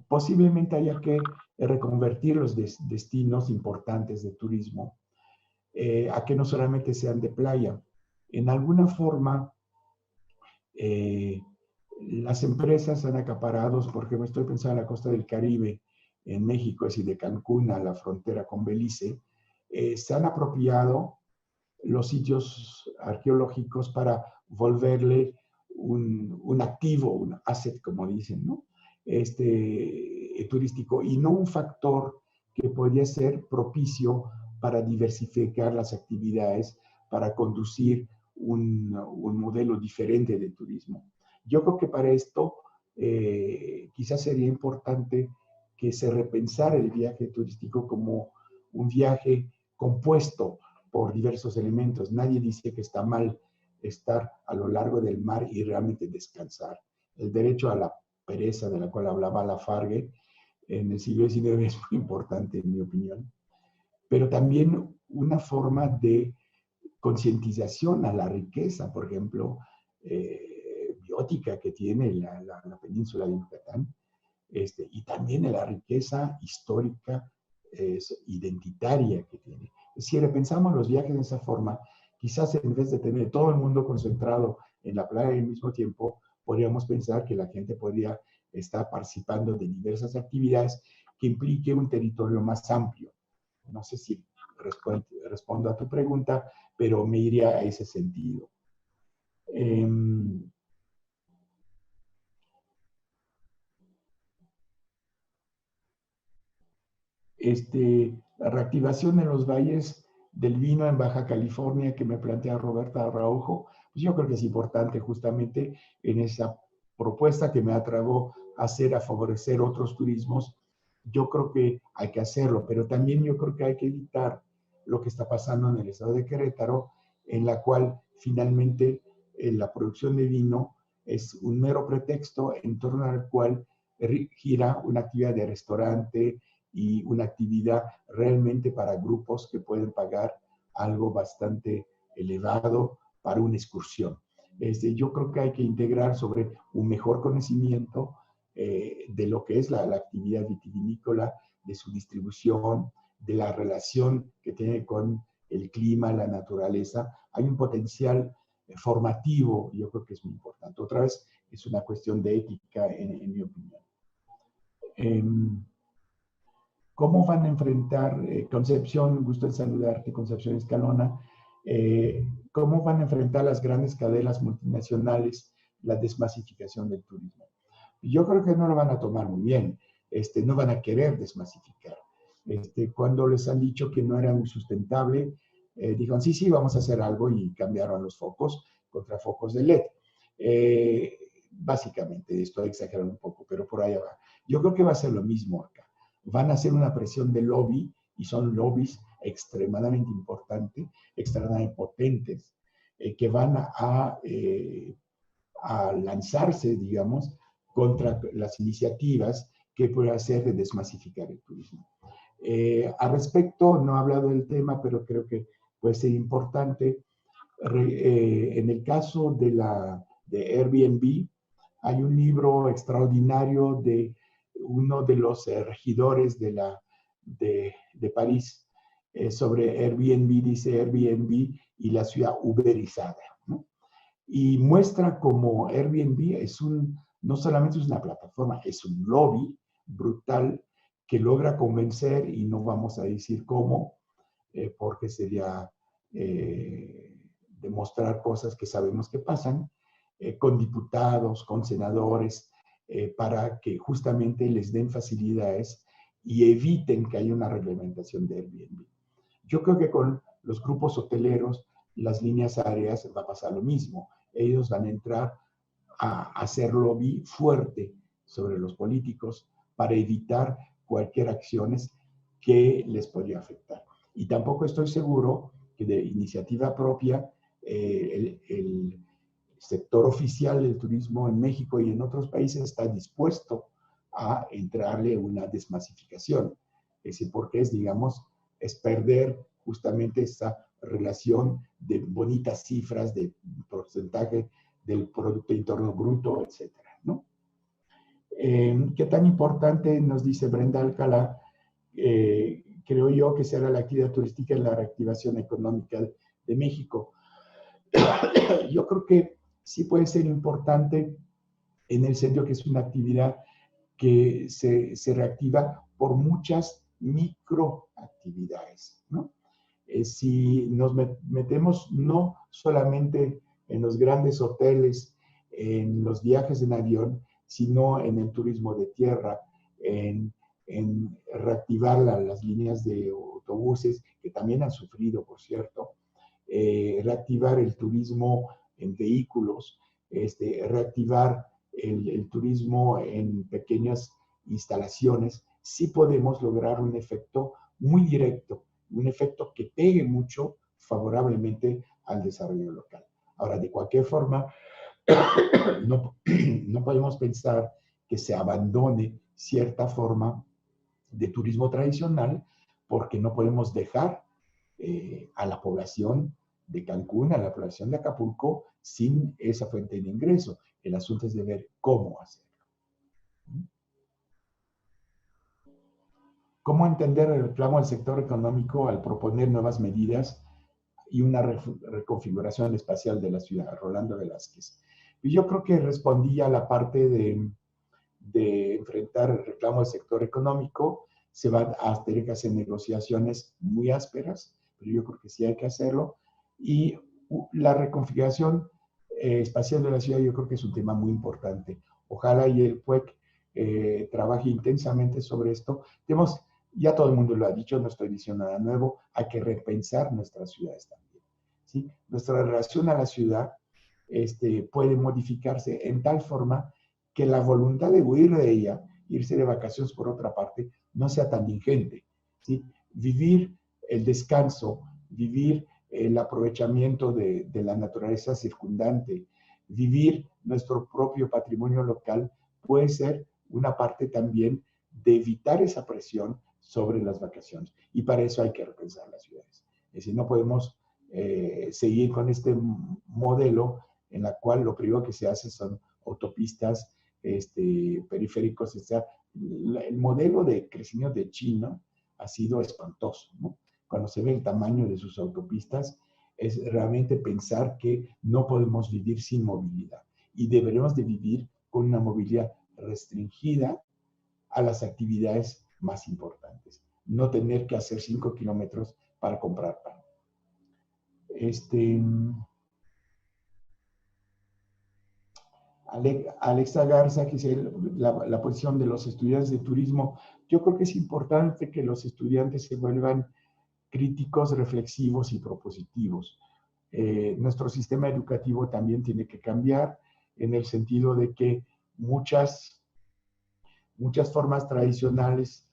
posiblemente haya que reconvertir los destinos importantes de turismo a que no solamente sean de playa. En alguna forma, las empresas han acaparado, porque me estoy pensando en la costa del Caribe, en México, es decir, de Cancún a la frontera con Belice, se han apropiado los sitios arqueológicos para volverle un activo, un asset, como dicen, ¿no? Turístico, y no un factor que podría ser propicio para diversificar las actividades, para conducir un modelo diferente de turismo. Yo creo que para esto quizás sería importante que se repensara el viaje turístico como un viaje compuesto por diversos elementos. Nadie dice que está mal estar a lo largo del mar y realmente descansar. El derecho a la pereza de la cual hablaba Lafargue en el siglo XIX es muy importante, en mi opinión, pero también una forma de concientización a la riqueza, por ejemplo, biótica que tiene la península de Yucatán, y también a la riqueza histórica, identitaria que tiene. Si repensamos los viajes de esa forma, quizás en vez de tener todo el mundo concentrado en la playa al mismo tiempo, podríamos pensar que la gente podría estar participando de diversas actividades que implique un territorio más amplio. No sé si respondo a tu pregunta, pero me iría a ese sentido. La reactivación en los valles del vino en Baja California que me plantea Roberta Araujo, pues yo creo que es importante justamente en esa propuesta que me atragó hacer a favorecer otros turismos. Yo creo que hay que hacerlo, pero también yo creo que hay que evitar lo que está pasando en el estado de Querétaro, en la cual finalmente la producción de vino es un mero pretexto en torno al cual gira una actividad de restaurante, y una actividad realmente para grupos que pueden pagar algo bastante elevado para una excursión. Yo creo que hay que integrar sobre un mejor conocimiento de lo que es la actividad vitivinícola, de su distribución, de la relación que tiene con el clima, la naturaleza. Hay un potencial formativo, yo creo que es muy importante. Otra vez, es una cuestión de ética, en mi opinión. ¿Cómo van a enfrentar, Concepción, gusto en saludarte, Concepción Escalona, cómo van a enfrentar las grandes cadenas multinacionales la desmasificación del turismo? Yo creo que no lo van a tomar muy bien, no van a querer desmasificar. Cuando les han dicho que no era muy sustentable, dijeron, sí, sí, vamos a hacer algo y cambiaron los focos contra focos de LED. Básicamente, estoy exagerando un poco, pero por ahí va. Yo creo que va a ser lo mismo acá. Van a hacer una presión de lobby, y son lobbies extremadamente importantes, extremadamente potentes, que van a lanzarse, digamos, contra las iniciativas que puede hacer de desmasificar el turismo. Al respecto, no he hablado del tema, pero creo que puede ser importante. En el caso de Airbnb, hay un libro extraordinario de uno de los regidores de París sobre Airbnb, dice Airbnb y la ciudad uberizada, ¿no? Y muestra cómo Airbnb no solamente es una plataforma, es un lobby brutal que logra convencer, y no vamos a decir cómo, porque sería demostrar cosas que sabemos que pasan, con diputados, con senadores, para que justamente les den facilidades y eviten que haya una reglamentación de Airbnb. Yo creo que con los grupos hoteleros, las líneas aéreas, va a pasar lo mismo. Ellos van a entrar a hacer lobby fuerte sobre los políticos para evitar cualquier acciones que les podría afectar. Y tampoco estoy seguro que de iniciativa propia el sector oficial del turismo en México y en otros países está dispuesto a entrarle una desmasificación. Es decir, porque es perder justamente esa relación de bonitas cifras, de porcentaje del Producto Interno Bruto, etcétera, ¿no? ¿Qué tan importante, nos dice Brenda Alcalá, creo yo que será la actividad turística en la reactivación económica de México? Yo creo que sí puede ser importante en el sentido que es una actividad que se reactiva por muchas microactividades, ¿no? Si nos metemos no solamente en los grandes hoteles, en los viajes en avión, sino en el turismo de tierra, en reactivar las líneas de autobuses, que también han sufrido, por cierto, reactivar el turismo en vehículos, reactivar el turismo en pequeñas instalaciones, sí podemos lograr un efecto muy directo, un efecto que pegue mucho favorablemente al desarrollo local. Ahora, de cualquier forma, no podemos pensar que se abandone cierta forma de turismo tradicional, porque no podemos dejar a la población de Cancún, a la población de Acapulco, sin esa fuente de ingreso. El asunto es de ver cómo hacerlo. ¿Cómo entender el reclamo del sector económico al proponer nuevas medidas y una reconfiguración espacial de la ciudad? Rolando Velázquez. Y yo creo que respondí a la parte de enfrentar el reclamo del sector económico. Se van a tener que hacer negociaciones muy ásperas, pero yo creo que sí hay que hacerlo. Y la reconfiguración espacial de la ciudad yo creo que es un tema muy importante. Ojalá y el PUEC trabaje intensamente sobre esto. Ya todo el mundo lo ha dicho, no estoy diciendo nada nuevo, hay que repensar nuestras ciudades también, ¿sí? Nuestra relación a la ciudad puede modificarse en tal forma que la voluntad de huir de ella, irse de vacaciones por otra parte, no sea tan ingente, ¿sí? Vivir el descanso, vivir el aprovechamiento de la naturaleza circundante, vivir nuestro propio patrimonio local, puede ser una parte también de evitar esa presión sobre las vacaciones. Y para eso hay que repensar las ciudades. Es decir, no podemos seguir con este modelo en la cual lo primero que se hace son autopistas, periféricos, etc. El modelo de crecimiento de China ha sido espantoso, ¿no? Cuando se ve el tamaño de sus autopistas, es realmente pensar que no podemos vivir sin movilidad y deberemos de vivir con una movilidad restringida a las actividades más importantes. No tener que hacer 5 kilómetros para comprar pan. Alexa Garza, que dice la posición de los estudiantes de turismo. Yo creo que es importante que los estudiantes se vuelvan críticos, reflexivos y propositivos. Nuestro sistema educativo también tiene que cambiar en el sentido de que muchas formas tradicionales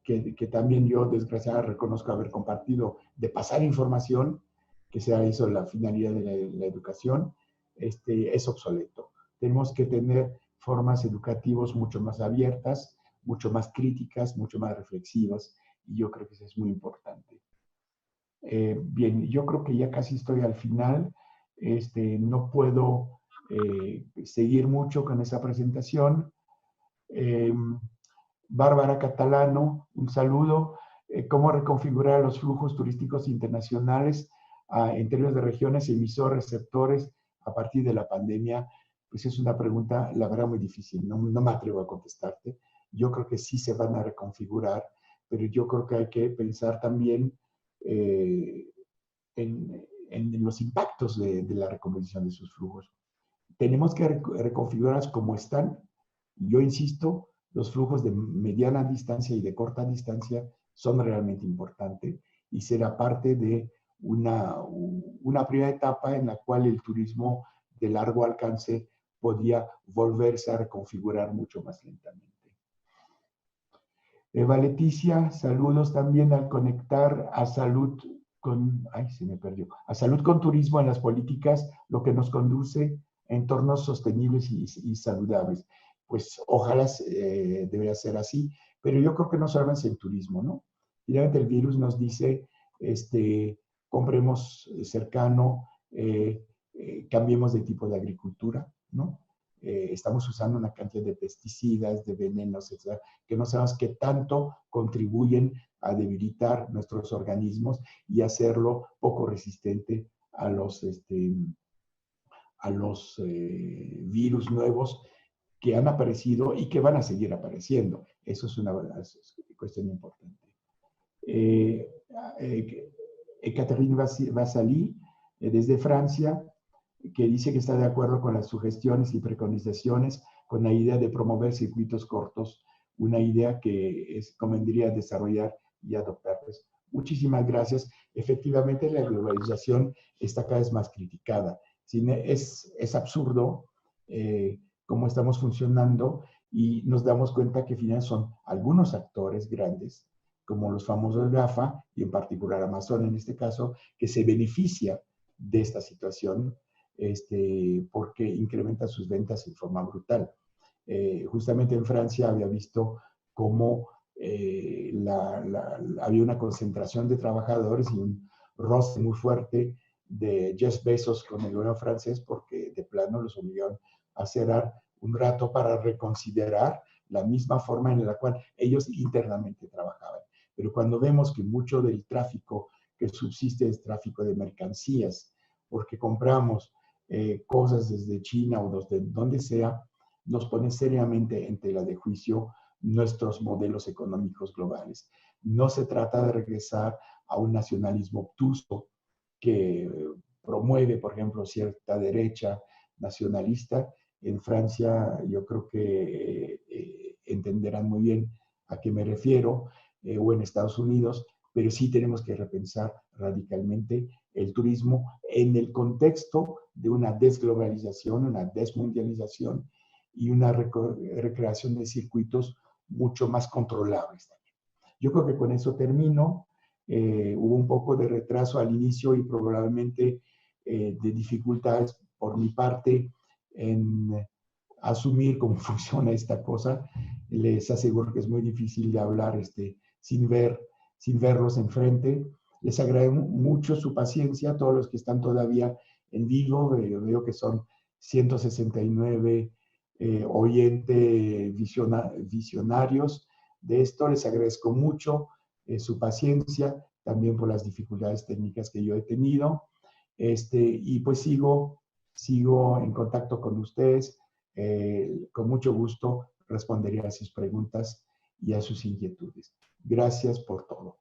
que también yo desgraciadamente reconozco haber compartido, de pasar información, que sea eso la finalidad de la educación, es obsoleto. tenemos que tener formas educativas mucho más abiertas, mucho más críticas, mucho más reflexivas, y yo creo que eso es muy importante. Bien, yo creo que ya casi estoy al final. No puedo seguir mucho con esa presentación. Bárbara Catalano, un saludo. ¿Cómo reconfigurar los flujos turísticos internacionales en términos de regiones, emisores, receptores a partir de la pandemia? Pues es una pregunta, la verdad, muy difícil. No me atrevo a contestarte. Yo creo que sí se van a reconfigurar, pero yo creo que hay que pensar también en los impactos de la recomposición de sus flujos. Tenemos que reconfigurarlas como están. Yo insisto, los flujos de mediana distancia y de corta distancia son realmente importantes y será parte de una primera etapa en la cual el turismo de largo alcance podría volverse a reconfigurar mucho más lentamente. Eva Leticia, saludos también al conectar a salud con, ay, se me perdió, a salud con turismo en las políticas, lo que nos conduce a entornos sostenibles y saludables. Pues ojalá debería ser así, pero yo creo que no solamente en turismo, ¿no? Finalmente el virus nos dice, compremos cercano, cambiemos de tipo de agricultura, ¿no? Estamos usando una cantidad de pesticidas, de venenos, etcétera, que no sabemos qué tanto contribuyen a debilitar nuestros organismos y hacerlo poco resistente a los virus nuevos que han aparecido y que van a seguir apareciendo. Eso es una cuestión importante. Catherine Vasali, desde Francia, que dice que está de acuerdo con las sugestiones y preconizaciones con la idea de promover circuitos cortos, una idea que convendría desarrollar y adoptar. Pues, muchísimas gracias. Efectivamente, la globalización está cada vez más criticada. Es absurdo cómo estamos funcionando y nos damos cuenta que finalmente son algunos actores grandes, como los famosos GAFA, y en particular Amazon en este caso, que se beneficia de esta situación porque incrementa sus ventas en forma brutal. Justamente en Francia había visto cómo había una concentración de trabajadores y un roce muy fuerte de Jeff Bezos con el gobierno francés porque de plano los obligaron a cerrar un rato para reconsiderar la misma forma en la cual ellos internamente trabajaban. Pero cuando vemos que mucho del tráfico que subsiste es tráfico de mercancías, porque compramos cosas desde China o desde donde sea, nos pone seriamente en tela de juicio nuestros modelos económicos globales. No se trata de regresar a un nacionalismo obtuso que promueve, por ejemplo, cierta derecha nacionalista. En Francia yo creo que entenderán muy bien a qué me refiero, o en Estados Unidos, pero sí tenemos que repensar radicalmente el turismo en el contexto de una desglobalización, una desmundialización y una recreación de circuitos mucho más controlables también. Yo creo que con eso termino. Hubo un poco de retraso al inicio y probablemente de dificultades por mi parte en asumir cómo funciona esta cosa. Les aseguro que es muy difícil de hablar sin verlos enfrente. Les agradezco mucho su paciencia, a todos los que están todavía en vivo. Veo que son 169 oyentes visionarios de esto. Les agradezco mucho su paciencia, también por las dificultades técnicas que yo he tenido. Y pues sigo en contacto con ustedes. Con mucho gusto respondería a sus preguntas y a sus inquietudes. Gracias por todo.